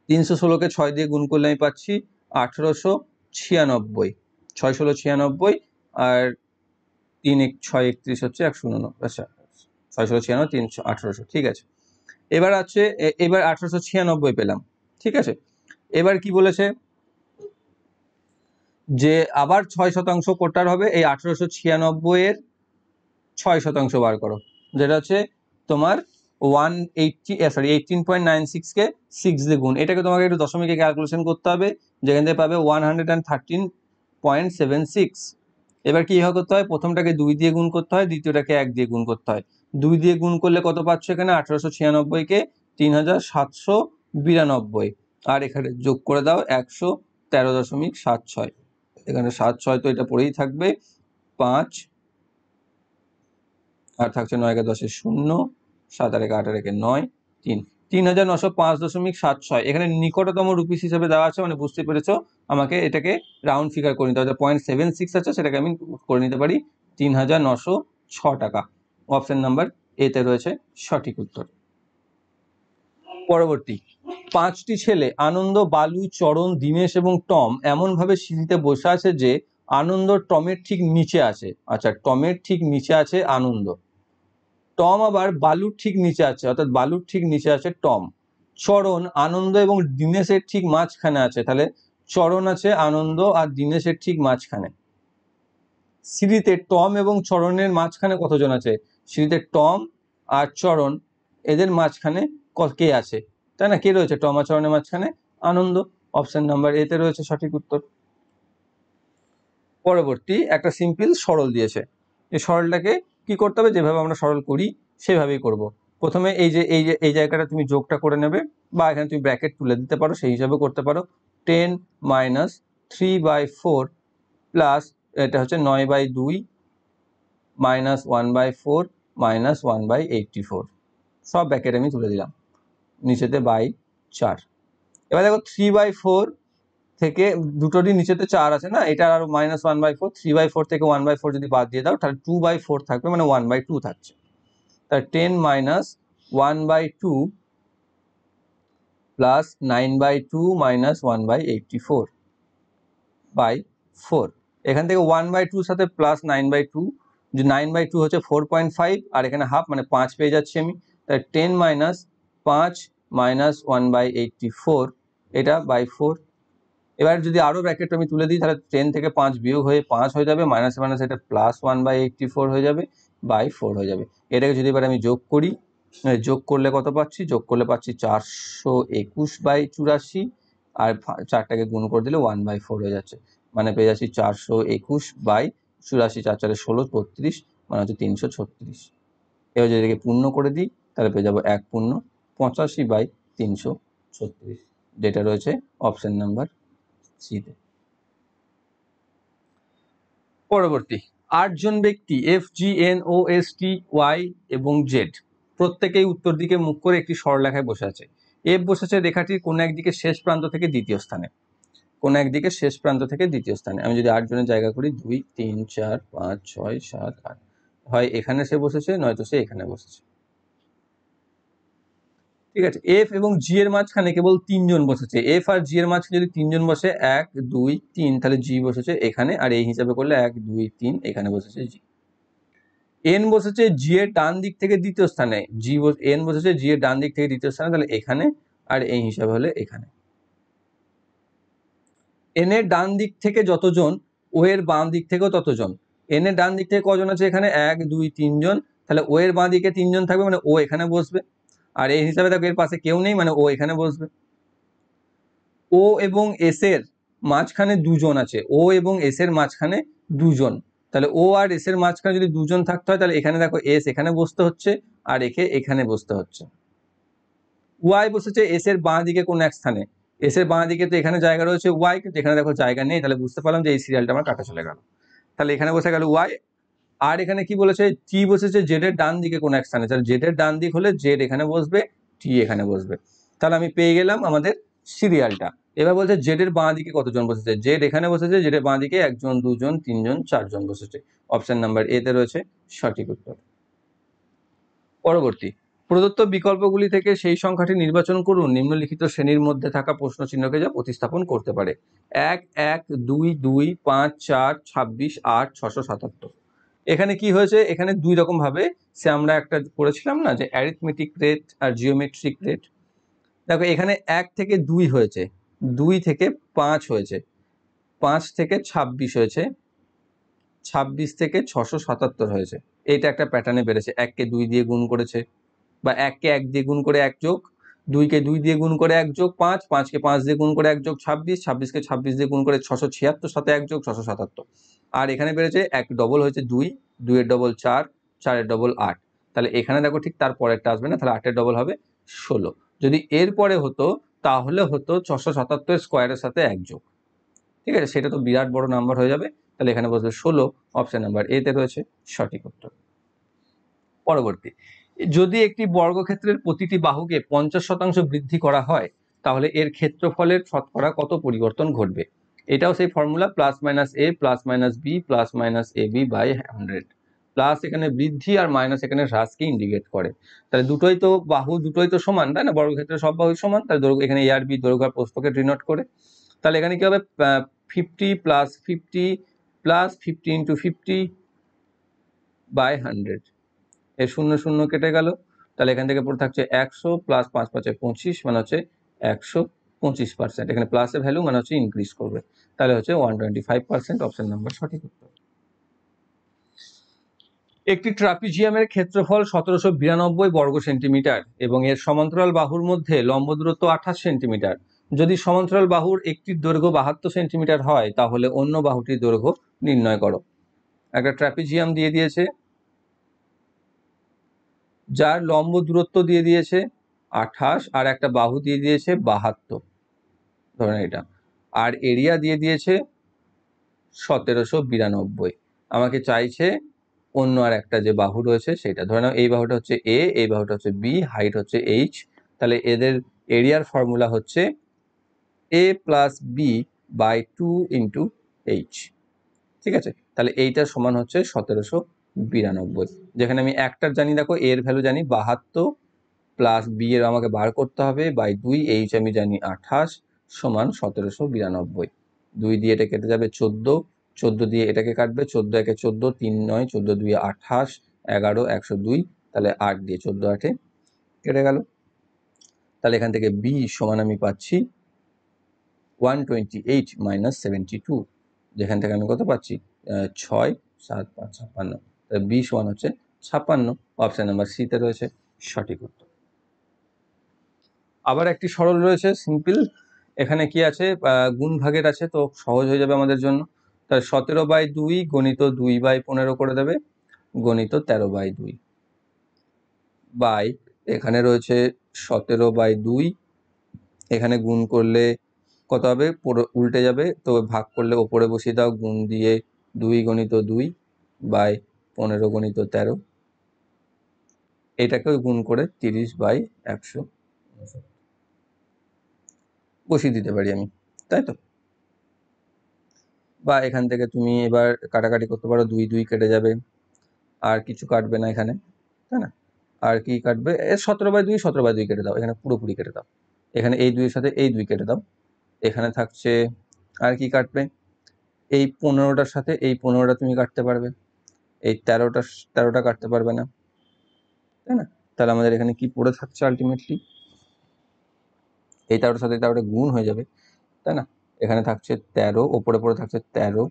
316কে 6 দিয়ে গুণ করলে আমি পাচ্ছি 1896, 6 16 96, আর 3 6 31 হচ্ছে 189। আচ্ছা, 6 16 96, 3 1800, ঠিক আছে। এবার আছে, এবার 1896 পেলাম, ঠিক আছে। এবার কি বলেছে যে আবার 6% কোটার হবে, এই 1896 এর 6% বার করো, যেটা হচ্ছে তোমার 1896 কে 6 দিয়ে গুণ, এটাকে তোমাকে একটু দশমিকে ক্যালকুলেশন করতে হবে, যেখান থেকে পাবে 113.76। এবার কি করতে হয়? প্রথমটাকে 2 দিয়ে গুণ করতে হয়, দ্বিতীয়টাকে 1 দিয়ে গুণ করতে হয়। 2 দিয়ে গুণ করলে কত পাচ্ছ? এখানে 1896-কে 3792, আর এখানে যোগ করে দাও 113.76। এখানে 76 তো এটা পড়েই থাকবে, 5 আর থাকছে 9 × 10 = 0, 7 আর 8 আর 9, 3, 3905.76। এখানে নিকটতম রুপিস হিসেবে দেওয়া আছে, মানে বুঝতে পেরেছো, আমাকে এটাকে রাউন্ড ফিগার করে নিতে হবে। 0.76 আছে, সেটাকে আমি করে নিতে পারি 3906 টাকা। অপশন নাম্বার এতে রয়েছে সঠিক উত্তর। পরবর্তী, 5টি ছেলে আনন্দ, বালু, চরণ, দীনেশ এবং টম এমনভাবে সিঁড়িতে বসে আছে যে আনন্দ টমের ঠিক নিচে আছে। আচ্ছা, টমের ঠিক নিচে আছে আনন্দ, টম আবার বালুর ঠিক নিচে আছে, অর্থাৎ বালুর ঠিক নিচে আছে টম। চরণ আনন্দ এবং দীনেশের ঠিক মাঝখানে আছে, তাহলে চরণ আছে আনন্দ আর দীনেশের ঠিক মাঝখানে। সিঁড়িতে টম এবং চরণের মাঝখানে কতজন আছে? সিঁড়িতে টম আর চরণ, এদের মাঝখানে কে আছে, তাই না? কে রয়েছে টম আর চরণের মাঝখানে? আনন্দ। অপশন নাম্বার এতে রয়েছে সঠিক উত্তর। পরবর্তী একটা সিম্পল সরল দিয়েছে, এই সরলটাকে কি করতে হবে? যেভাবে আমরা সরল করি সেভাবেই করব। প্রথমে এই জায়গাটা তুমি যোগটা করে নেবে, বা এখানে তুমি ব্র্যাকেট তুলে দিতে পারো, সেই হিসাবে করতে পারো। 10 - 3/4 প্লাস এটা হচ্ছে 9/2 - 1/4 - 1/84, সব ব্র্যাকেট আমি তুলে দিলাম, নিচেতে বাই 4। এবার দেখো 3/4 থেকে দুটোরই নিচেতে 4 আছে না, এটা আর -1/4, 3/4 থেকে 1/4 যদি বাদ দিয়ে দাও তাহলে 2/4 থাকবে, মানে 1/2 থাকছে। তাহলে 10 - 1/2 প্লাস 9/2 - 1/84 বাই 4। এখান থেকে 1/2 এর সাথে প্লাস 9/2, যে 9/2 হচ্ছে 4.5, আর এখানে হাফ মানে 5 পেয়ে যাচ্ছি আমি। তাই 10 - 5 - 1/84, এটা বাই 4। এবার যদি আরো ব্র্যাকেট আমি তুলে দিই তাহলে 10 থেকে 5 বিয়োগ হয়ে 5 হয়ে যাবে, মাইনাসে মাইনাসে এটা +1/84 হয়ে যাবে, বাই 4 হয়ে যাবে। এটাকে যদি এবার আমি যোগ করি, যোগ করলে কত পাচ্ছি? যোগ করলে পাচ্ছি 421/84, আর 4টাকে গুণ করে দিলে 1/4 হয়ে যাচ্ছে, মানে পেয়ে যাচ্ছি 421/84, 4 4 16 32, মানে হচ্ছে 336। এবার যদি এটাকে পূর্ণ করে দিই তাহলে পেয়ে যাবো 1 পূর্ণ 85/336, যেটা রয়েছে অপশন নাম্বার সিতে। পরবর্তী, 8 জন ব্যক্তি FGNOSTY এবং Z প্রত্যেকেই উত্তর দিকে মুখ করে একটি সরলরেখায় বসে আছে। F বসেছে রেখাটির কোন একদিকে শেষ প্রান্ত থেকে দ্বিতীয় স্থানে, কোন একদিকে শেষ প্রান্ত থেকে দ্বিতীয় স্থানে। আমি যদি 8 জনের জায়গা করি, 2 3 4 5 6 7 8, হয় এখানে সে বসেছে নয়তো সে এখানে বসেছে। ঠিক আছে, এফ এবং জি এর মাঝখানে কেবল 3 জন বসেছে। এফ আর জি এর মাঝখানে যদি 3 জন বসে, 1 2 3, তাহলে জি বসেছে এখানে, আর এই হিসাবে করলে 1 2 3 এখানে বসেছে জি। এন বসেছে জি এর ডান দিক থেকে দ্বিতীয় স্থানে, এন বসেছে জি এর ডান দিক থেকে দ্বিতীয় স্থানে, তাহলে এখানে, আর এই হিসাবে হলে এখানে। এন এর ডান দিক থেকে যতজন, ও এর বাম দিক থেকেও ততজন। এন এর ডান দিক থেকে কজন আছে এখানে? 1 2 3 জন, তাহলে ও এর বাঁ দিকে 3 জন থাকবে, মানে ও এখানে বসবে, আর এই হিসাবে দেখো এর পাশে কেউ নেই, মানে ও এখানে বসবে। ও এবং এস এর মাঝখানে 2 জন আছে, ও এবং এস এর মাঝখানে 2 জন, তাহলে ও আর এস এর মাঝখানে যদি 2 জন থাকতে হয়, তাহলে এখানে দেখো এস এখানে বসতে হচ্ছে, আর একে এখানে বসতে হচ্ছে। ওয়াই বসেছে এস এর বাঁ দিকে কোন এক স্থানে, এস এর বাঁ দিকে তো এখানে জায়গা রয়েছে ওয়াই, কিন্তু এখানে দেখো জায়গা নেই, তাহলে বুঝতে পারলাম যে এই সিরিয়ালটা আমার কাটা চলে গেল। তাহলে এখানে বসে গেল ওয়াই, আর এখানে কি বলেছে? টি বসেছে জেড এর ডান দিকে কোন এক স্থানে, তাহলে জেড এর ডান দিক হলে জেড এখানে বসবে, টি এখানে বসবে। তাহলে আমি পেয়ে গেলাম আমাদের সিরিয়ালটা। এবার বলছে জেড এর বাঁ দিকে কতজন বসেছে, জেড এখানে বসেছে, জেড এর বাঁ দিকে 1 জন 2 জন 3 জন 4 জন বসেছে। অপশন নাম্বার এ তে রয়েছে সঠিক উত্তর। পরবর্তী, প্রদত্ত বিকল্পগুলি থেকে সেই সংখ্যাটি নির্বাচন করুন নিম্নলিখিত শ্রেণীর মধ্যে থাকা প্রশ্ন চিহ্নকে যা প্রতিস্থাপন করতে পারে। 1 1 2 2 5 4 26 8 677। এখানে কি হয়েছে? এখানে 2 রকম ভাবে সে আমরা একটা করেছিলাম না, যে অ্যারিথমেটিক রেট আর জিওমেট্রিক রেট। দেখো এখানে 1 থেকে 2 হয়েছে, 2 থেকে 5 হয়েছে, 5 থেকে 26 হয়েছে, 26 থেকে 677 হয়েছে। এইটা একটা প্যাটার্নে বেড়েছে। 1 কে 2 দিয়ে গুণ করেছে, বা 1 কে 1 দিয়ে গুণ করে 1 যোগ, 2 কে 2 দিয়ে গুণ করে 1 যোগ 5, 5 কে 5 দিয়ে গুণ করে 1 যোগ 26, 26 কে 26 দিয়ে গুণ করে 676, সাথে 1 যোগ 677। আর এখানে বেড়েছে 1 ডবল হয়েছে 2, 2 এর ডবল 4, 4 এর ডবল 8। তাহলে এখানে দেখো ঠিক তার পরেরটা আসবে না, তাহলে 8 এর ডবল হবে 16। যদি এর পরে হতো তাহলে হতো 677 স্কোয়ারের সাথে 1 যোগ। ঠিক আছে, সেটা তো বিরাট বড় নাম্বার হয়ে যাবে, তাহলে এখানে বসবে 16। অপশন নাম্বার এ তে রয়েছে সঠিক উত্তর। পরবর্তী, যদি একটি বর্গক্ষেত্রের প্রতিটি বাহুকে 50% বৃদ্ধি করা হয় তাহলে এর ক্ষেত্রফলের শতকরা কত পরিবর্তন ঘটবে? এটাও সেই formula plus minus A plus minus B plus minus A B by 100। Plus এখানে বৃদ্ধি আর মাইনাস এখানে হ্রাসকে ইন্ডিকেট করে। তাহলে দুটোই তো বাহু, দুটোই তো সমান, তাই না? বর্গক্ষেত্রের সব বাহুই সমান, তাহলে দৈর্ঘ্য এখানে এ আর বি দৈর্ঘ্য আর প্রস্থকে ডিনোট করে। তাহলে এখানে কি হবে? 50 প্লাস 50 প্লাস 50 ইন্টু 50 বাই 100। এর 0 0 কেটে গেল, তাহলে এখান থেকে পড়ে থাকছে 100 প্লাস 5 5 25, মানে হচ্ছে 125%। এখানে প্লাসের ভ্যালু মানে হচ্ছে ইনক্রিজ করবে, তাহলে হচ্ছে 125%। অপশন নাম্বার সঠিক উত্তর। একটি ট্রাপিজিয়ামের ক্ষেত্রফল 1792 বর্গ সেন্টিমিটার এবং এর সমান্তরাল বাহুর মধ্যে লম্ব দূরত্ব 28 সেন্টিমিটার। যদি সমান্তরাল বাহুর একটির দৈর্ঘ্য 72 সেন্টিমিটার হয় তাহলে অন্য বাহুটির দৈর্ঘ্য নির্ণয় করো। একটা ট্রাপিজিয়াম দিয়ে দিয়েছে, যার লম্ব দূরত্ব দিয়ে দিয়েছে 28, আর একটা বাহু দিয়ে দিয়েছে 72, ধরেন এটা, আর এরিয়া দিয়ে দিয়েছে 1792। আমাকে চাইছে অন্য আর একটা যে বাহু রয়েছে সেটা, ধরে নাও এই বাহুটা হচ্ছে এ, এই বাহুটা হচ্ছে বি, হাইট হচ্ছে এইচ, তাহলে এদের এরিয়ার ফর্মুলা হচ্ছে A plus B by 2 into H. ঠিক আছে, তাহলে এইটার সমান হচ্ছে 1792। যেখানে আমি একটার জানি, দেখো এর ভ্যালু জানি 72, প্লাস বি এর আমাকে বার করতে হবে বাই 2, এইচ আমি জানি 28, সমান 1792। 2 দিয়ে এটা কেটে যাবে 14, 14 দিয়ে এটাকে কাটবে, 14 একে 14, 3 9, 14 2 28, 11 102, তাহলে 8 দিয়ে 14 8 কেটে গেল। তাহলে এখান থেকে বি সমান আমি পাচ্ছি 128 মাইনাস 72, যেখান থেকে আমি কত পাচ্ছি 6 7 5 56, তাহলে 20 হচ্ছে 56। অপশন নাম্বার সিতে রয়েছে সঠিক উত্তর। আবার একটি সরল রয়েছে সিম্পল, এখানে কি আছে গুণ ভাগের আছে, তো সহজ হয়ে যাবে আমাদের জন্য। তাহলে 17/2 গণিত 2/15 করে দেবে, গণিত 13/2 বাই, এখানে রয়েছে 17/2, এখানে গুণ করলে কত হবে, উল্টে যাবে, তো ভাগ করলে ওপরে বসিয়ে দাও, গুণ দিয়ে 2 গণিত 2 বাই 15 গণিত 13, এটাকেও গুণ করে 30/100 বসিয়ে দিতে পারি আমি, তাই তো। বা এখান থেকে তুমি এবার কাটাকাটি করতে পারো, 2 2 কেটে যাবে, আর কিছু কাটবে না এখানে, তাই না। আর কি কাটবে, 17/2 17/2 কেটে দাও, এখানে পুরোপুরি কেটে দাও, এখানে এই 2 এর সাথে এই 2 কেটে দাও, এখানে থাকছে আর কি কাটবে, এই 15টার সাথে এই 15টা তুমি কাটতে পারবে, এই 13টা কাটতে পারবে না, তাই না। তাহলে আমাদের এখানে কি পড়ে থাকছে আলটিমেটলি, এই 13টার সাথে 13টা গুণ হয়ে যাবে, তাই না। এখানে থাকছে 13, ওপরে পড়ে থাকছে 13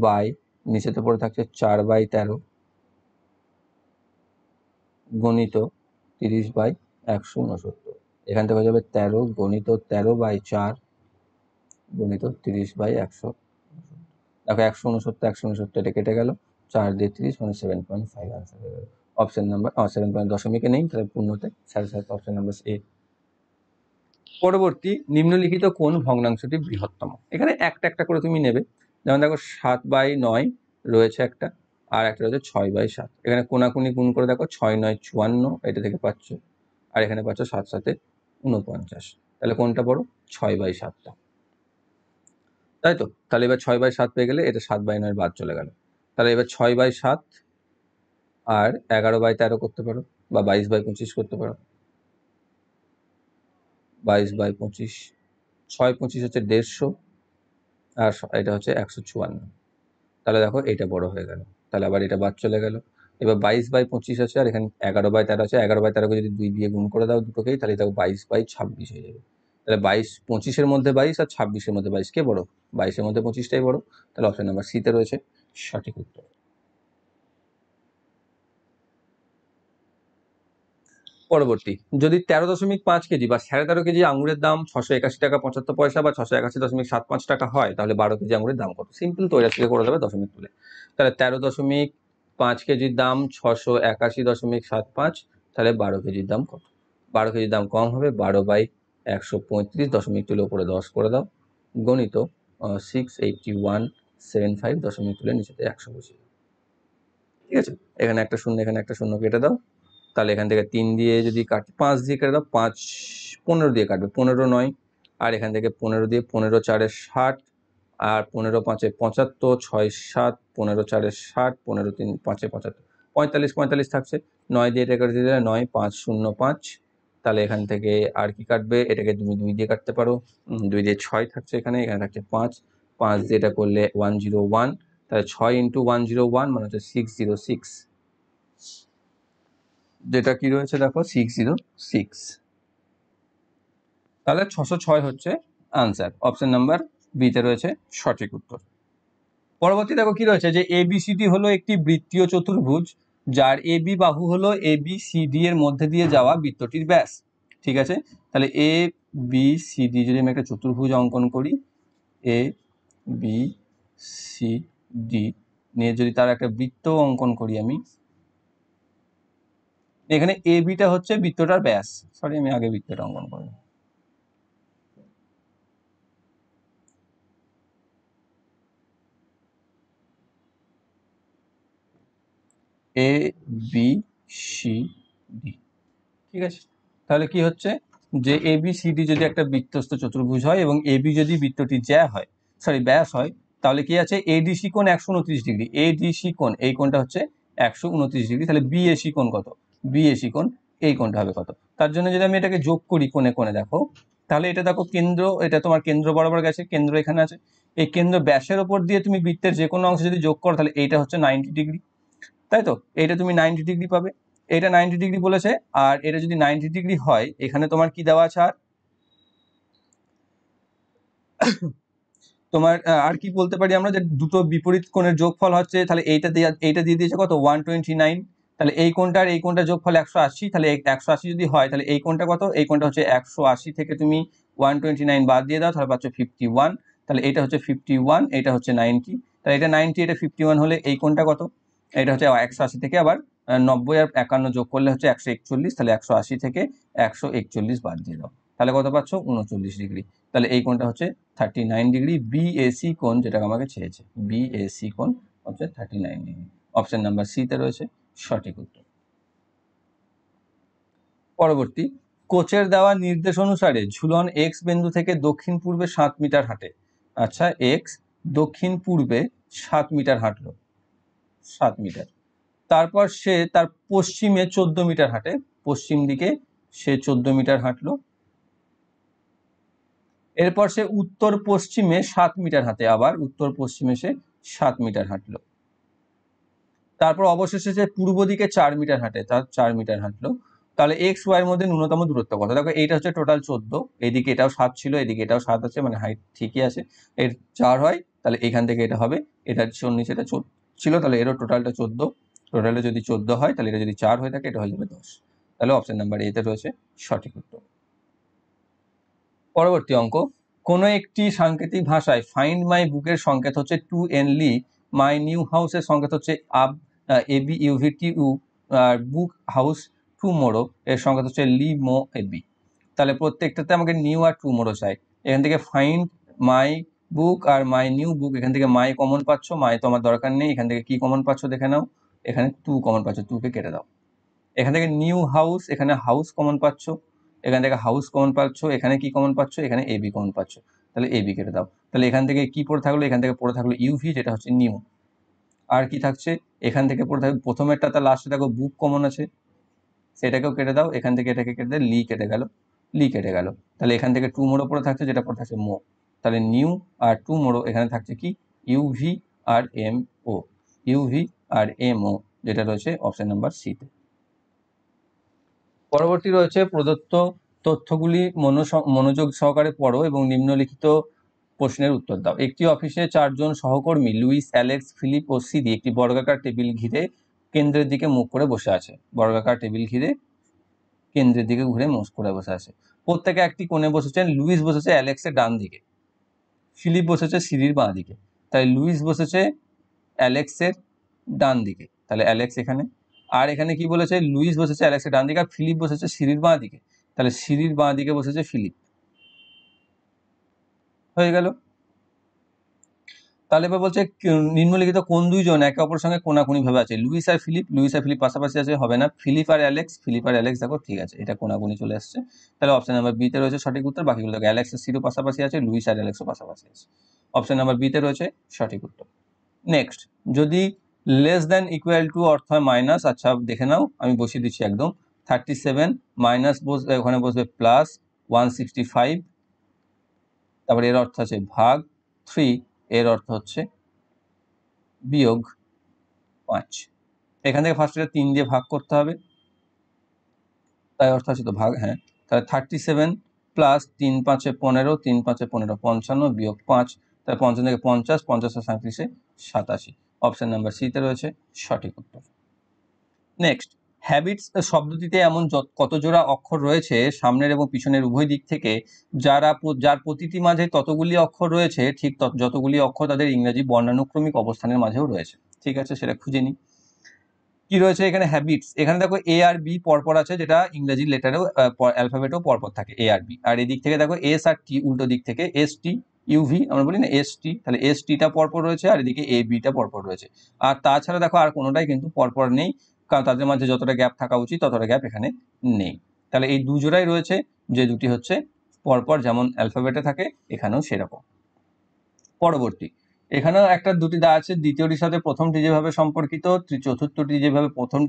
বাই, নিচেতে পড়ে থাকছে 4/13 গণিত 30/169, এখান থেকে হয়ে যাবে 13 গণিত 13/4 গণিত 30/100। দেখো 169 169 এটা কেটে গেল, 4 দিয়ে 30 মানে 7.5 আনসার হয়ে গেল। অপশন নাম্বার 7 দশমিকে নেই, তাহলে পূর্ণতে 7.5, অপশন নাম্বার এ। পরবর্তী, নিম্নলিখিত কোন ভগ্নাংশটি বৃহত্তম, এখানে একটা একটা করে তুমি নেবে, যেমন দেখো 7/9 রয়েছে একটা, আর একটা রয়েছে 6/7, এখানে কোনাকুনি গুণ করে দেখো 6 9 54, এটা থেকে পাচ্ছ, আর এখানে পাচ্ছ 7 7 49, তাহলে কোনটা বড়, 6/7টা, তাই তো। তাহলে এবার 6/7 পেয়ে গেলে এটা 7/9 বাদ চলে গেল, তাহলে এবার 6/7 আর 11/13 করতে পারো, বা 22/25 করতে পারো, 22/25, 6 25 হচ্ছে 150, আর এটা হচ্ছে 154, তাহলে দেখো এটা বড় হয়ে গেল, তাহলে আবার এটা বাদ চলে গেল। এবার 22/25 আছে, আর এখানে 11/13 আছে, 11/13কে যদি 2 দিয়ে গুণ করে দাও দুটোকেই, তাহলে দেখো 22/26 হয়ে যাবে। তাহলে 25-এর মধ্যে 22 আর 26-এর মধ্যে 22 কে বড়, 22-এর মধ্যে 25টাই বড়, তাহলে অপশন নাম্বার সিতে রয়েছে সঠিক উত্তর। পরবর্তী, যদি 13.5 কেজি বা 13.5 কেজি আঙুরের দাম 681 টাকা 75 পয়সা বা 681.75 টাকা হয়, তাহলে 12 কেজি আঙুরের দাম কত, সিম্পল তো, এটা থেকে করে দেবে দশমিক তুলে। তাহলে 13.5 কেজির দাম 681.75, তাহলে 12 কেজির দাম কত, 12 কেজির দাম কম হবে, 12/135 দশমিক তুলে উপরে 10 করে দাও, গণিত 681.75 দশমিক তুলে নিচেতে 100 বসিয়ে দাও, ঠিক আছে। এখানে একটা শূন্য, এখানে একটা শূন্য কেটে দাও, তাহলে এখান থেকে 3 দিয়ে যদি কাটি, 5 দিয়ে কেটে দাও, 5 15 দিয়ে কাটবে, 15 9, আর এখান থেকে 15 দিয়ে, 15 4 60, আর 15 5 75, 6 7, 15 4 60, 15 3 5 75, 45 45 থাকছে, 9 দিয়ে এটা কেটে দিলে 9 5 0 5, তাহলে এখান থেকে আর কি কাটবে, এটাকে তুমি 2 দিয়ে কাটতে পারো, 2 দিয়ে 6 থাকছে, এখানে এখানে থাকছে 5 5 দিয়ে এটা করলে 101, তাহলে 6 × 101 মানে হচ্ছে 606, যেটা কি রয়েছে দেখো 606, তাহলে 606 হচ্ছে আনসার, অপশন নাম্বার বিতে রয়েছে সঠিক উত্তর। পরবর্তী দেখো কি রয়েছে, যে এবিসিডি হলো একটি বৃত্তীয় চতুর্ভুজ, যার এবি বাহু হলো এবিসিডি এর মধ্যে দিয়ে যাওয়া বৃত্তটির ব্যাস, ঠিক আছে। তাহলে এ বি সি ডি যদি আমি একটা চতুর্ভুজ অঙ্কন করি, এ বি সি ডি নিয়ে যদি তার একটা বৃত্ত অঙ্কন করি আমি, এখানে এ বিটা হচ্ছে বৃত্তটার ব্যাস, সরি আমি আগে বৃত্তটা অঙ্কন করি, এ বি সি ডি, ঠিক আছে। তাহলে কি হচ্ছে, যে এ বি সি ডি যদি একটা বৃত্তস্থ চতুর্ভুজ হয় এবং এ বি যদি বৃত্তটি জ্যা হয়, সরি ব্যাস হয়, তাহলে কি আছে, এডিসি কোণ 129 ডিগ্রি, এডিসি কোণ এই কোণটা হচ্ছে 129 ডিগ্রি, তাহলে বিএসি কোণ কত, বিএসি কোণ এই কোণটা হবে কত। তার জন্য যদি আমি এটাকে যোগ করি কোণে কোণে, দেখো তাহলে এটা দেখো কেন্দ্র, এটা তোমার কেন্দ্র বরাবর গেছে, কেন্দ্র এখানে আছে, এই কেন্দ্র ব্যাসের ওপর দিয়ে তুমি বৃত্তের যে কোনো অংশ যদি যোগ করো, তাহলে এইটা হচ্ছে 90 ডিগ্রি, তাই তো, এটা তুমি 90 ডিগ্রি পাবে, এটা 90 ডিগ্রি বলেছে, আর এটা যদি 90 ডিগ্রি হয়, এখানে তোমার কি দেওয়া আছে, আর তোমার আর কি বলতে পারি আমরা, যে দুটো বিপরীত কোণের যোগফল হচ্ছে, তাহলে এইটা দিয়ে দিয়েছে কত 129, তাহলে এই কোণটা আর এই কোণটা যোগফল 180, তাহলে 180 যদি হয় তাহলে এই কোণটা কত, এই কোণটা হচ্ছে 180 থেকে তুমি 129 বাদ দিয়ে দাও, তাহলে পাচ্ছ 51, তাহলে এটা হচ্ছে 51, এটা হচ্ছে 90, তাহলে এটা 90, এটা 51 হলে এই কোণটা কত, এটা হচ্ছে 180 থেকে আবার 90 আর 51 যোগ করলে হচ্ছে 141, তাহলে 180 থেকে 141 বাদ দিয়ে দাও, তাহলে কত পাচ্ছ 39 ডিগ্রি, তাহলে এই কোণটা হচ্ছে 39 ডিগ্রি, বিএসি কোণ যেটা আমাকে চেয়েছে, বিএসি কোণ হচ্ছে 39 ডিগ্রি। অপশন নাম্বার সি তে রয়েছে সঠিক উত্তর। পরবর্তী, কোচের দেওয়া নির্দেশ অনুসারে ঝুলন এক্স বিন্দু থেকে দক্ষিণ পূর্বে 7 মিটার হাঁটে। আচ্ছা, এক্স দক্ষিণ পূর্বে 7 মিটার হাঁটলো, 7 মিটার, তারপর সে তার পশ্চিমে 14 মিটার হাঁটে, পশ্চিম দিকে সে 14 মিটার হাঁটলো, এরপর সে উত্তর পশ্চিমে 7 মিটার হাঁটে, আবার উত্তর পশ্চিমে সে 7 মিটার হাঁটলো, তারপর অবশেষে সে পূর্ব দিকে 4 মিটার হাঁটে, তার 4 মিটার হাঁটলো, তাহলে এক্স ওয়াই এর মধ্যে ন্যূনতম দূরত্ব কত? দেখো এইটা হচ্ছে টোটাল 14, এদিকে এটাও 7 ছিল, এদিকে এটাও 7 আছে, মানে হাইট ঠিকই আছে, এর 4 হয়, তাহলে এখান থেকে এটা হবে, এটা নিচে এটা ছিল, তাহলে এরও টোটালটা 14, টোটালে যদি 14 হয় তাহলে এটা যদি 4 হয়ে থাকে এটা হয়ে যাবে 10, তাহলে অপশন নাম্বার এ তে রয়েছে সঠিক উত্তর। পরবর্তী অঙ্ক, কোন একটি সাংকেতিক ভাষায় ফাইন্ড মাই বুকের সংকেত হচ্ছে টু এনলি, মাই নিউ হাউসের সংকেত হচ্ছে আব এবি ইউভি টিউ, আর বুক হাউস টুমোরো এর সংকেত হচ্ছে লি মো এবি, তাহলে প্রত্যেকটাতে আমাকে নিউ আর টুমোরো চাই, এখান থেকে find my book R my new book, এখান থেকে মাই কমন পাচ্ছ, মাই তো আমার দরকার নেই, এখান থেকে কি কমন পাচ্ছ দেখে নাও, এখানে টু কমন পাচ্ছ, টুকে কেটে দাও, এখান থেকে নিউ হাউস, এখানে হাউস কমন পাচ্ছ, এখান থেকে হাউস কমন পাচ্ছ, এখানে কি কমন পাচ্ছ, এখানে এবি কমন পাচ্ছ, তাহলে এবি কেটে দাও, তাহলে এখান থেকে কি পড়ে থাকলো, এখান থেকে পড়ে থাকলো ইউভি যেটা হচ্ছে নিউ, আর কি থাকছে এখান থেকে পড়ে থাকবে প্রথমেরটা, তার লাস্টে দেখো বুক কমন আছে, সেটাকেও কেটে দাও, এখান থেকে এটাকে কেটে দেয়, লি কেটে গেল, লি কেটে গেল, তাহলে এখান থেকে টু মোড়ো পড়ে থাকছে, যেটা পড়ে থাকছে মো, তাহলে নিউ আর টু মোড়ো এখানে থাকছে কি UV R M O, UV R M O, যেটা রয়েছে অপশন নাম্বার সিতে। পরবর্তী রয়েছে, প্রদত্ত তথ্যগুলি মনোযোগ সহকারে পড়ো এবং নিম্নলিখিত প্রশ্নের উত্তর দাও। একটি অফিসে 4 জন সহকর্মী লুইস, অ্যালেক্স, ফিলিপ ও সিদি একটি বর্গাকার টেবিল ঘিরে কেন্দ্রের দিকে মুখ করে বসে আছে, বর্গাকার টেবিল ঘিরে কেন্দ্রের দিকে ঘুরে মুখ করে বসে আছে, প্রত্যেকে একটি কোণে বসেছেন, লুইস বসেছে অ্যালেক্সের ডান দিকে, ফিলিপ বসেছে সিদির বাঁ দিকে, তাই লুইস বসেছে অ্যালেক্সের ডান দিকে, তাহলে অ্যালেক্স এখানে, আর এখানে কি বলেছে লুইস বসেছে অ্যালেক্সের ডান দিকে আর ফিলিপ বসেছে সিঁড়ির বাঁ দিকে, তাহলে সিঁড়ির বাঁ দিকে বসেছে ফিলিপ, হয়ে গেল। তাহলে এবার বলছে নিম্নলিখিত কোন দুইজন একে অপরের সঙ্গে কোনাকুনি ভাবে আছে, লুইস আর ফিলিপ, লুইস আর ফিলিপ পাশাপাশি আছে, হবে না, ফিলিপ আর অ্যালেক্স, ফিলিপ আর অ্যালেক্স দেখো ঠিক আছে, এটা কোনাকুনি চলে আসছে, তাহলে অপশন নাম্বার বি তে রয়েছে সঠিক উত্তর, বাকিগুলো দেখো অ্যালেক্স আর সিরো পাশাপাশি আছে, লুইস আর অ্যালেক্সও পাশাপাশি আছে, অপশন নাম্বার বি তে রয়েছে সঠিক উত্তর। নেক্সট, যদি লেস দেন ইকুয়াল টু অর্থ হয় মাইনাস, আচ্ছা দেখে নাও, আমি বসিয়ে দিচ্ছি একদম, 37 মাইনাস বসবে, ওখানে বসবে প্লাস 165, তারপরে এর অর্থ আছে ভাগ 3, এর অর্থ হচ্ছে বিয়োগ 5, এখান থেকে ফার্স্ট এটা 3 দিয়ে ভাগ করতে হবে, তাই অর্থ আছে তো ভাগ, হ্যাঁ, তাহলে 37 প্লাস 3 5 15, 3 5 15 55 বিয়োগ 5, তাহলে 55 থেকে 50, 50 আর 37 87, অপশন নাম্বার সি তে রয়েছে সঠিক উত্তর। নেক্সট, হ্যাবিটস শব্দটিতে এমন কত জোড়া অক্ষর রয়েছে সামনের এবং পিছনের উভয় দিক থেকে, যার প্রতিটি মাঝে ততগুলি অক্ষর রয়েছে ঠিক যতগুলি অক্ষর তাদের ইংরেজি বর্ণানুক্রমিক অবস্থানের মাঝেও রয়েছে, ঠিক আছে, সেটা খুঁজে নিই। কি রয়েছে এখানে হ্যাবিটস, এখানে দেখো এ আর বি পরপর আছে, যেটা ইংরেজি লেটারেও অ্যালফাবেটেও পরপর থাকে এ আর বি, আর এদিক থেকে দেখো এস আর টি উল্টো দিক থেকে, এস টি ইউভি আমরা বলি না এস টি, তাহলে এস টিটা পরপর রয়েছে আর এদিকে এ বিটা পরপর রয়েছে, আর তাছাড়া দেখো আর কোনোটাই কিন্তু পরপর নেই, কারণ তাদের মাঝে যতটা গ্যাপ থাকা উচিত ততটা গ্যাপ এখানে নেই, তাহলে এই দুজোড়াই রয়েছে, যে দুটি হচ্ছে পরপর যেমন অ্যালফাবেটে থাকে এখানেও সেরকম। পরবর্তী, এখানেও একটা দুটি দা আছে, দ্বিতীয়টির সাথে প্রথমটি যেভাবে সম্পর্কিত, চতুর্থটি যেভাবে প্রথম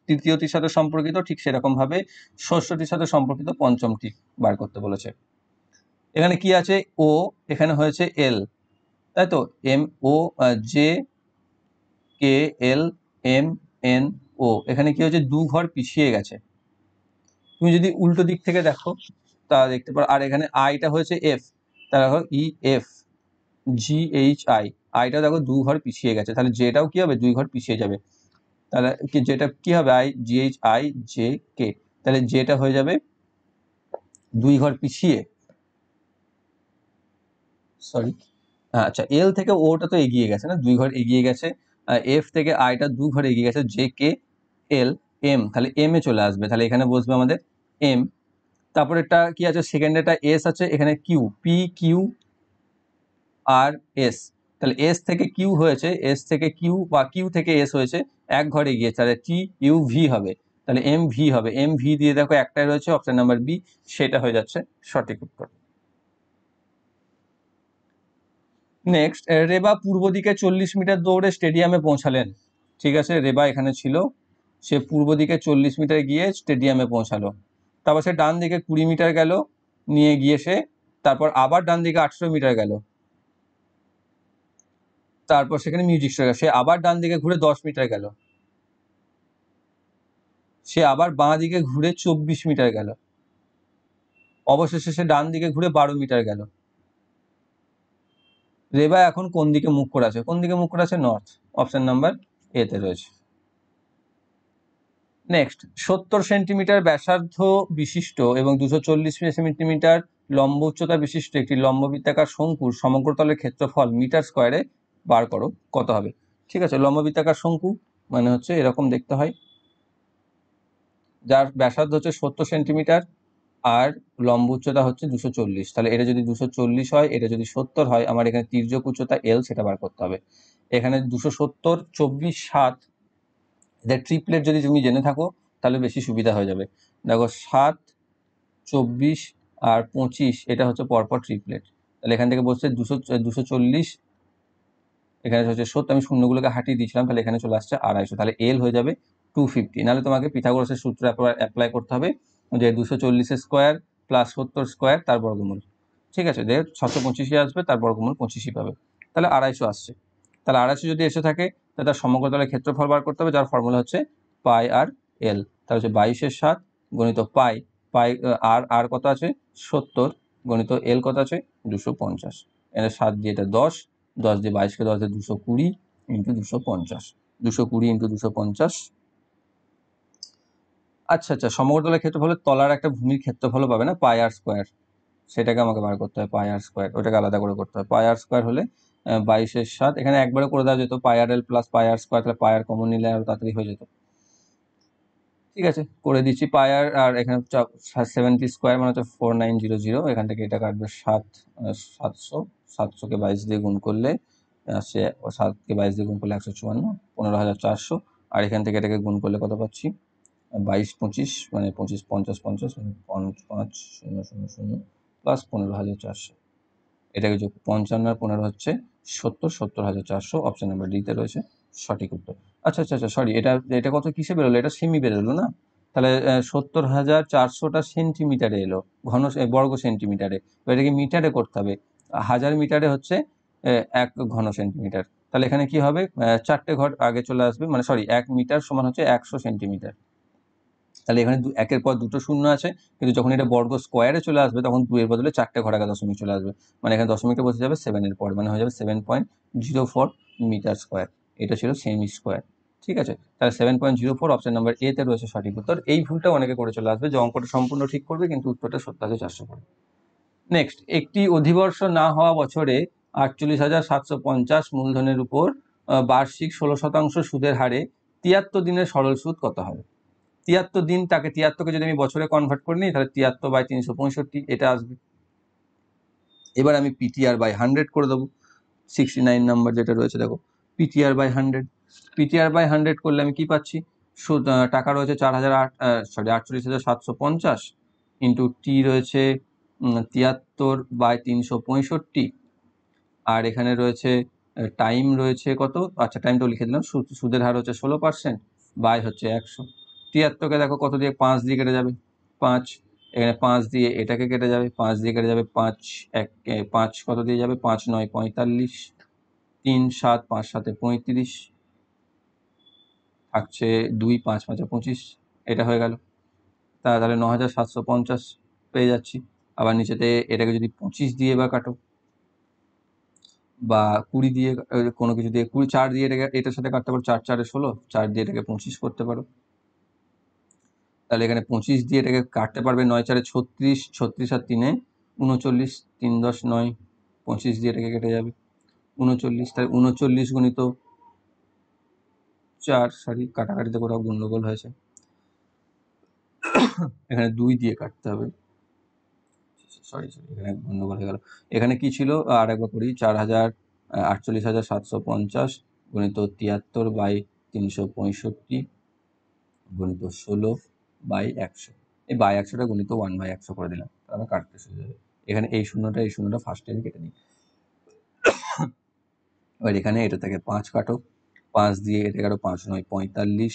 তৃতীয়টির সাথে সম্পর্কিত, ঠিক সেরকম ভাবে ষষ্ঠটির সাথে সম্পর্কিত পঞ্চমটি বার করতে বলেছে। এখানে কি আছে ও, এখানে হয়েছে এল, তাই তো, M O J K L M N O, এখানে কি হয়েছে দু ঘর পিছিয়ে গেছে, তুমি যদি উল্টো দিক থেকে দেখো তা দেখতে পারো, আর এখানে আইটা হয়েছে এফ, তাহলে দেখো E F G H I, আইটা দেখো 2 ঘর পিছিয়ে গেছে, তাহলে জেটাও কি হবে 2 ঘর পিছিয়ে যাবে, তাহলে কি যেটা কি হবে I G H I J K, তাহলে যেটা হয়ে যাবে 2 ঘর পিছিয়ে, সরি আচ্ছা এল থেকে ওটা তো এগিয়ে গেছে না, 2 ঘর এগিয়ে গেছে, এফ থেকে আইটা 2 ঘর এগিয়ে গেছে, জে কে এল এম, তাহলে এম এ চলে আসবে, তাহলে এখানে বসবে আমাদের এম। তারপর এটা কি আছে, সেকেন্ড এটা এস আছে, এখানে Q, P Q R S, তাহলে এস থেকে কিউ হয়েছে, এস থেকে কিউ বা কিউ থেকে এস হয়েছে, এক ঘর এগিয়ে, তাহলে টি ইউ ভি হবে, তাহলে এম ভি হবে, এম ভি দিয়ে দেখো একটাই রয়েছে অপশন নাম্বার বি, সেটা হয়ে যাচ্ছে সঠিক উত্তর। নেক্সট, রেবা পূর্ব দিকে 40 মিটার দৌড়ে স্টেডিয়ামে পৌঁছালেন। ঠিক আছে, রেবা এখানে ছিল, সে পূর্ব দিকে 40 মিটার গিয়ে স্টেডিয়ামে পৌঁছালো, তারপর সে ডান দিকে 20 মিটার গেল, নিয়ে গিয়ে সে তারপর আবার ডান দিকে 18 মিটার গেল, তারপর সেখানে মিউজিক শো, সে আবার ডান দিকে ঘুরে 10 মিটার গেল, সে আবার বাঁ দিকে ঘুরে 24 মিটার গেল, অবশেষে সে ডান দিকে ঘুরে 12 মিটার গেল। রেবা এখন কোন দিকে মুখ করে আছে, কোন দিকে মুখ করে আছে, নর্থ, অপশন নাম্বার এ তে রয়েছে। নেক্সট, 70 সেন্টিমিটার ব্যাসার্ধ বিশিষ্ট এবং 240 সেন্টিমিটার লম্ব উচ্চতা বিশিষ্ট একটি লম্ববৃত্তাকার শঙ্কুর সমগ্র তলের ক্ষেত্রফল মিটার স্কোয়ারে বার করো, কত হবে। ঠিক আছে, লম্ববৃত্তাকার শঙ্কু মানে হচ্ছে এরকম দেখতে হয়, যার ব্যাসার্ধ হচ্ছে 70 সেন্টিমিটার আর লম্ব উচ্চতা হচ্ছে 240, তাহলে এটা যদি 240 হয়, এটা যদি 70 হয়, আমার এখানে তির্যক উচ্চতা এল সেটা বার করতে হবে। এখানে 270, 24, 7 এদের ট্রিপলেট যদি তুমি জেনে থাকো তাহলে বেশি সুবিধা হয়ে যাবে। দেখো 7, 24 আর 25 এটা হচ্ছে পরপর ট্রিপলেট, তাহলে এখান থেকে বলছে 240, এখানে হচ্ছে 70, আমি শূন্যগুলোকে হাটিয়ে দিয়েছিলাম, তাহলে এখানে চলে আসছে 250, তাহলে এল হয়ে যাবে 250, নাহলে তোমাকে পিথাগোরাসের সূত্র অ্যাপ্লাই করতে হবে, যে 240 স্কোয়ার প্লাস 70 স্কোয়ার তার বর্গমূল। ঠিক আছে, যে 625 আসবে, তার বর্গমূল 25 পাবে, তাহলে 250 আসছে। তাহলে 250 যদি এসে থাকে, তাহলে তার সমগ্র তলের ক্ষেত্রফল বার করতে হবে, যার ফর্মুলা হচ্ছে পাই আর এল, তাহলে হচ্ছে 22/7 গণিত পাই, পাই আর আর কত আছে 70 গণিত এল কত আছে 250, এখানে 7 দিয়ে এটা 10, 10 দিয়ে 22কে 10 দিয়ে 220 ইন্টু 250, 220 ইন্টু 250। আচ্ছা আচ্ছা, সমগ্র তলের ক্ষেত্রফলের তলার একটা ভূমির ক্ষেত্রফল পাবে না, পাই আর স্কোয়ার, সেটাকে আমাকে বার করতে হয়, পাই আর স্কোয়ার, ওটাকে আলাদা করে করতে হয়। পাই আর স্কোয়ার হলে 22/7, এখানে একবারে করে দেওয়া যেত পাই আর এল প্লাস পাই আর স্কোয়ার, তাহলে পাই আর কমন নিলে আরো তাড়াতাড়ি হয়ে যেত। ঠিক আছে, করে দিচ্ছি পাই আর, আর এখানে 70 স্কোয়ার মানে হচ্ছে 4900, এখান থেকে এটা কাটবে 700, 700কে 22 দিয়ে গুণ করলে সে 7কে 22 দিয়ে গুণ করলে 154, 15,400, আর এখান থেকে এটাকে গুণ করলে কত পাচ্ছি 22, 25 মানে 25, 50, 50 5,000 প্লাস 15,400, এটাকে যোগ 55 আর 15 হচ্ছে 70, 70,400, অপশন নাম্বার ডিতে রয়েছে সঠিক উত্তর। আচ্ছা আচ্ছা আচ্ছা, সরি, এটা এটা কত কিসে বেরোলো, এটা সেমি বেরোলো না, তাহলে 70,400টা সেন্টিমিটারে এলো, বর্গ সেন্টিমিটারে, এটাকে মিটারে করতে হবে, 1000 মিটারে হচ্ছে 1 ঘন সেন্টিমিটার, তাহলে এখানে কি হবে 4টে ঘর আগে চলে আসবে, মানে সরি 1 মিটার সমান হচ্ছে 100 সেন্টিমিটার, তাহলে এখানে একের পর দুটো শূন্য আছে, কিন্তু যখন এটা বর্গ স্কোয়ারে চলে আসবে তখন 2 এর বদলে 4টে ঘর আগে দশমিক চলে আসবে, মানে এখানে দশমিকটা বসে যাবে 7 এর পর, মানে হয়ে যাবে 7.04 মিটার স্কোয়ার, এটা ছিল সেমি স্কোয়ার। ঠিক আছে, তাহলে 7.04 অপশন নাম্বার এ তে রয়েছে সঠিক উত্তর। এই ভুলটা অনেকে করে চলে আসবে যে অঙ্কটা সম্পূর্ণ ঠিক করবে কিন্তু উত্তরটা 70,400 করবে। নেক্সট, একটি অধিবর্ষ না হওয়া বছরে 48,750 মূলধনের উপর বার্ষিক 16% সুদের হারে 73 দিনের সরল সুদ কত হবে। 73 দিন, তাকে 73কে যদি আমি বছরে কনভার্ট করে নিই, তাহলে 73/365 এটা আসবে। এবার আমি পিটিআর বাই 100 করে দেবো, 69 নাম্বার যেটা রয়েছে দেখো, পিটিআর বাই 100, পিটিআর বাই 100 করলে আমি কি পাচ্ছি, টাকা রয়েছে 48,750 ইন্টু টি রয়েছে 73/365, আর এখানে রয়েছে টাইম রয়েছে কত, আচ্ছা টাইমটাও লিখে দিলাম, সুদের হার হচ্ছে 16%, বাই হচ্ছে 100, 73কে দেখো কত দিয়ে 5 দিয়ে কেটে যাবে 5, এখানে 5 দিয়ে এটাকে কেটে যাবে, 5 দিয়ে কেটে যাবে 5, 5 কত দিয়ে যাবে 5 9 45, 3 7 5 7 35, থাকছে 2 5 5 25, এটা হয়ে গেল, তাহলে 9,750 পেয়ে যাচ্ছি। আবার নিচেতে এটাকে যদি 25 দিয়ে বা কাটো বা 20 দিয়ে কোনো কিছু দিয়ে 4 দিয়ে এটাকে এটার সাথে কাটতে পারো, 4 4 16, 4 দিয়ে এটাকে 25 করতে পারো। তাহলে এখানে 25 দিয়ে এটাকে কাটতে পারবে, 9 4 36, 36 আর 3 39, 3 10 9, 25 দিয়ে এটাকে কেটে যাবে 39, তাহলে 39 গুণিত 4, সরি কাটাকাটিতে কোথাও গন্ডগোল হয়েছে, এখানে 2 দিয়ে কাটতে হবে, সরি এখানে গন্ডগোল হয়ে গেল। এখানে কি ছিল আর একবার করি, 48,750 গুণিত 73/365 গুণিত 16/100, এই বাই 100টা গুণিত 1/100 করে দিলাম, তাহলে কাটতে শুরু যাবে। এখানে এই শূন্যটা ফার্স্ট টাইম কেটে নিই। এবার এখানে এটা থেকে 5 কাটো, 5 দিয়ে এটা কাটো, 5 9 45,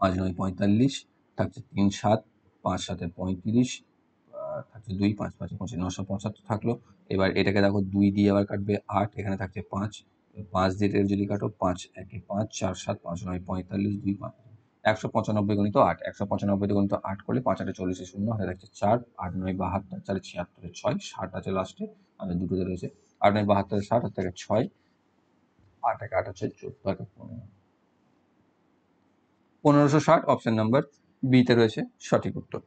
5 9 45, থাকছে 3 7, 5 7 35, থাকছে 2, 5 5 25, 975 থাকলো। এবার এটাকে দেখো 2 দিয়ে আবার কাটবে 8, এখানে থাকছে 5, 5 দিয়ে এটা যদি কাটো, 5 1 5, 4 7, 5 9 45, 2 5, 195 গুণিত 8, 195 দিয়ে গুণিত 8 করলে 5 8 40 শূন্য, হাতে থাকছে 4, 8 9 72, 4 76 6, 60 আছে লাস্টে, আমাদের দুটোতে রয়েছে 8 9 72 60, হাত থেকে 6, 8 1 8 হচ্ছে 14 15, 1560 অপশন নাম্বার বি তে রয়েছে সঠিক উত্তর।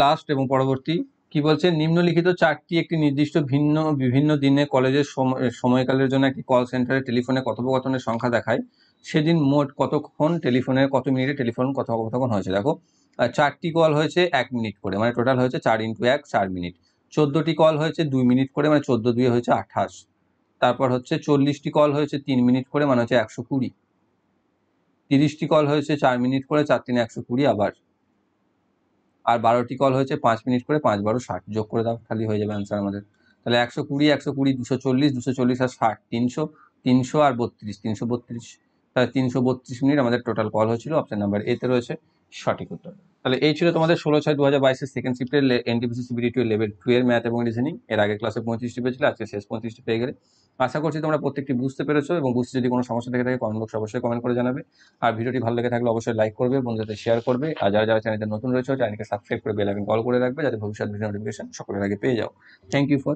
লাস্ট এবং পরবর্তী কি বলছে, নিম্নলিখিত চারটি একটি নির্দিষ্ট বিভিন্ন দিনে কলেজের সময়কালের জন্য একটি কল সেন্টারে টেলিফোনে কথোপকথনের সংখ্যা দেখায়, সেদিন মোট কতক্ষণ টেলিফোনে, কত মিনিটে টেলিফোন কথোপকথন হয়েছে। দেখো 4টি কল হয়েছে 1 মিনিট করে, মানে টোটাল হয়েছে 4 × 1 4 মিনিট। 14টি কল হয়েছে 2 মিনিট করে, মানে 14 2 হয়েছে 28। তারপর হচ্ছে 40টি কল হয়েছে 3 মিনিট করে, মানে হচ্ছে 120। 30টি কল হয়েছে 4 মিনিট করে, 4 3 120 আবার। আর 12টি কল হয়েছে 5 মিনিট করে, 5 12 60, যোগ করে দাও, খালি হয়ে যাবে অ্যান্সার আমাদের। তাহলে 120 120 240, 240 আর 60 300, 300 আর 32 332, তাহলে 332 মিনিট আমাদের টোটাল কল হয়েছিল। অপশন নাম্বার এ তে রয়েছে সঠিক উত্তর। তাহলে এই ছিল তোমাদের 16/6/2022 সেকেন্ড শিফটের এনটিপিসি সিবিটি 2 লেভেল 2 এর ম্যাথ এবং রিজনিং। এর আগে ক্লাসে 35টি পেয়েছিল, আজকে শেষ 35টি পেয়ে গেলে। আশা করছি তোমরা প্রত্যেকটি বুঝতে পেরেছো, এবং বুঝতে যদি কোনো সমস্যা থেকে থাকে কমেন্ট বক্সে অবশ্যই কমেন্ট করে জানাবে। আর ভিডিওটি ভালো লেগে থাকলে অবশ্যই লাইক করবে, বন্ধুদের শেয়ার করবে, আর যারা যারা চ্যানেলে নতুন রয়েছে চ্যানেলকে সাবস্ক্রাইব করে বেল আইকন কল করে রাখবে, যাতে ভবিষ্যৎ ভিডিও নোটিফিকেশন সকলের আগে পেয়ে যাও। Thank you for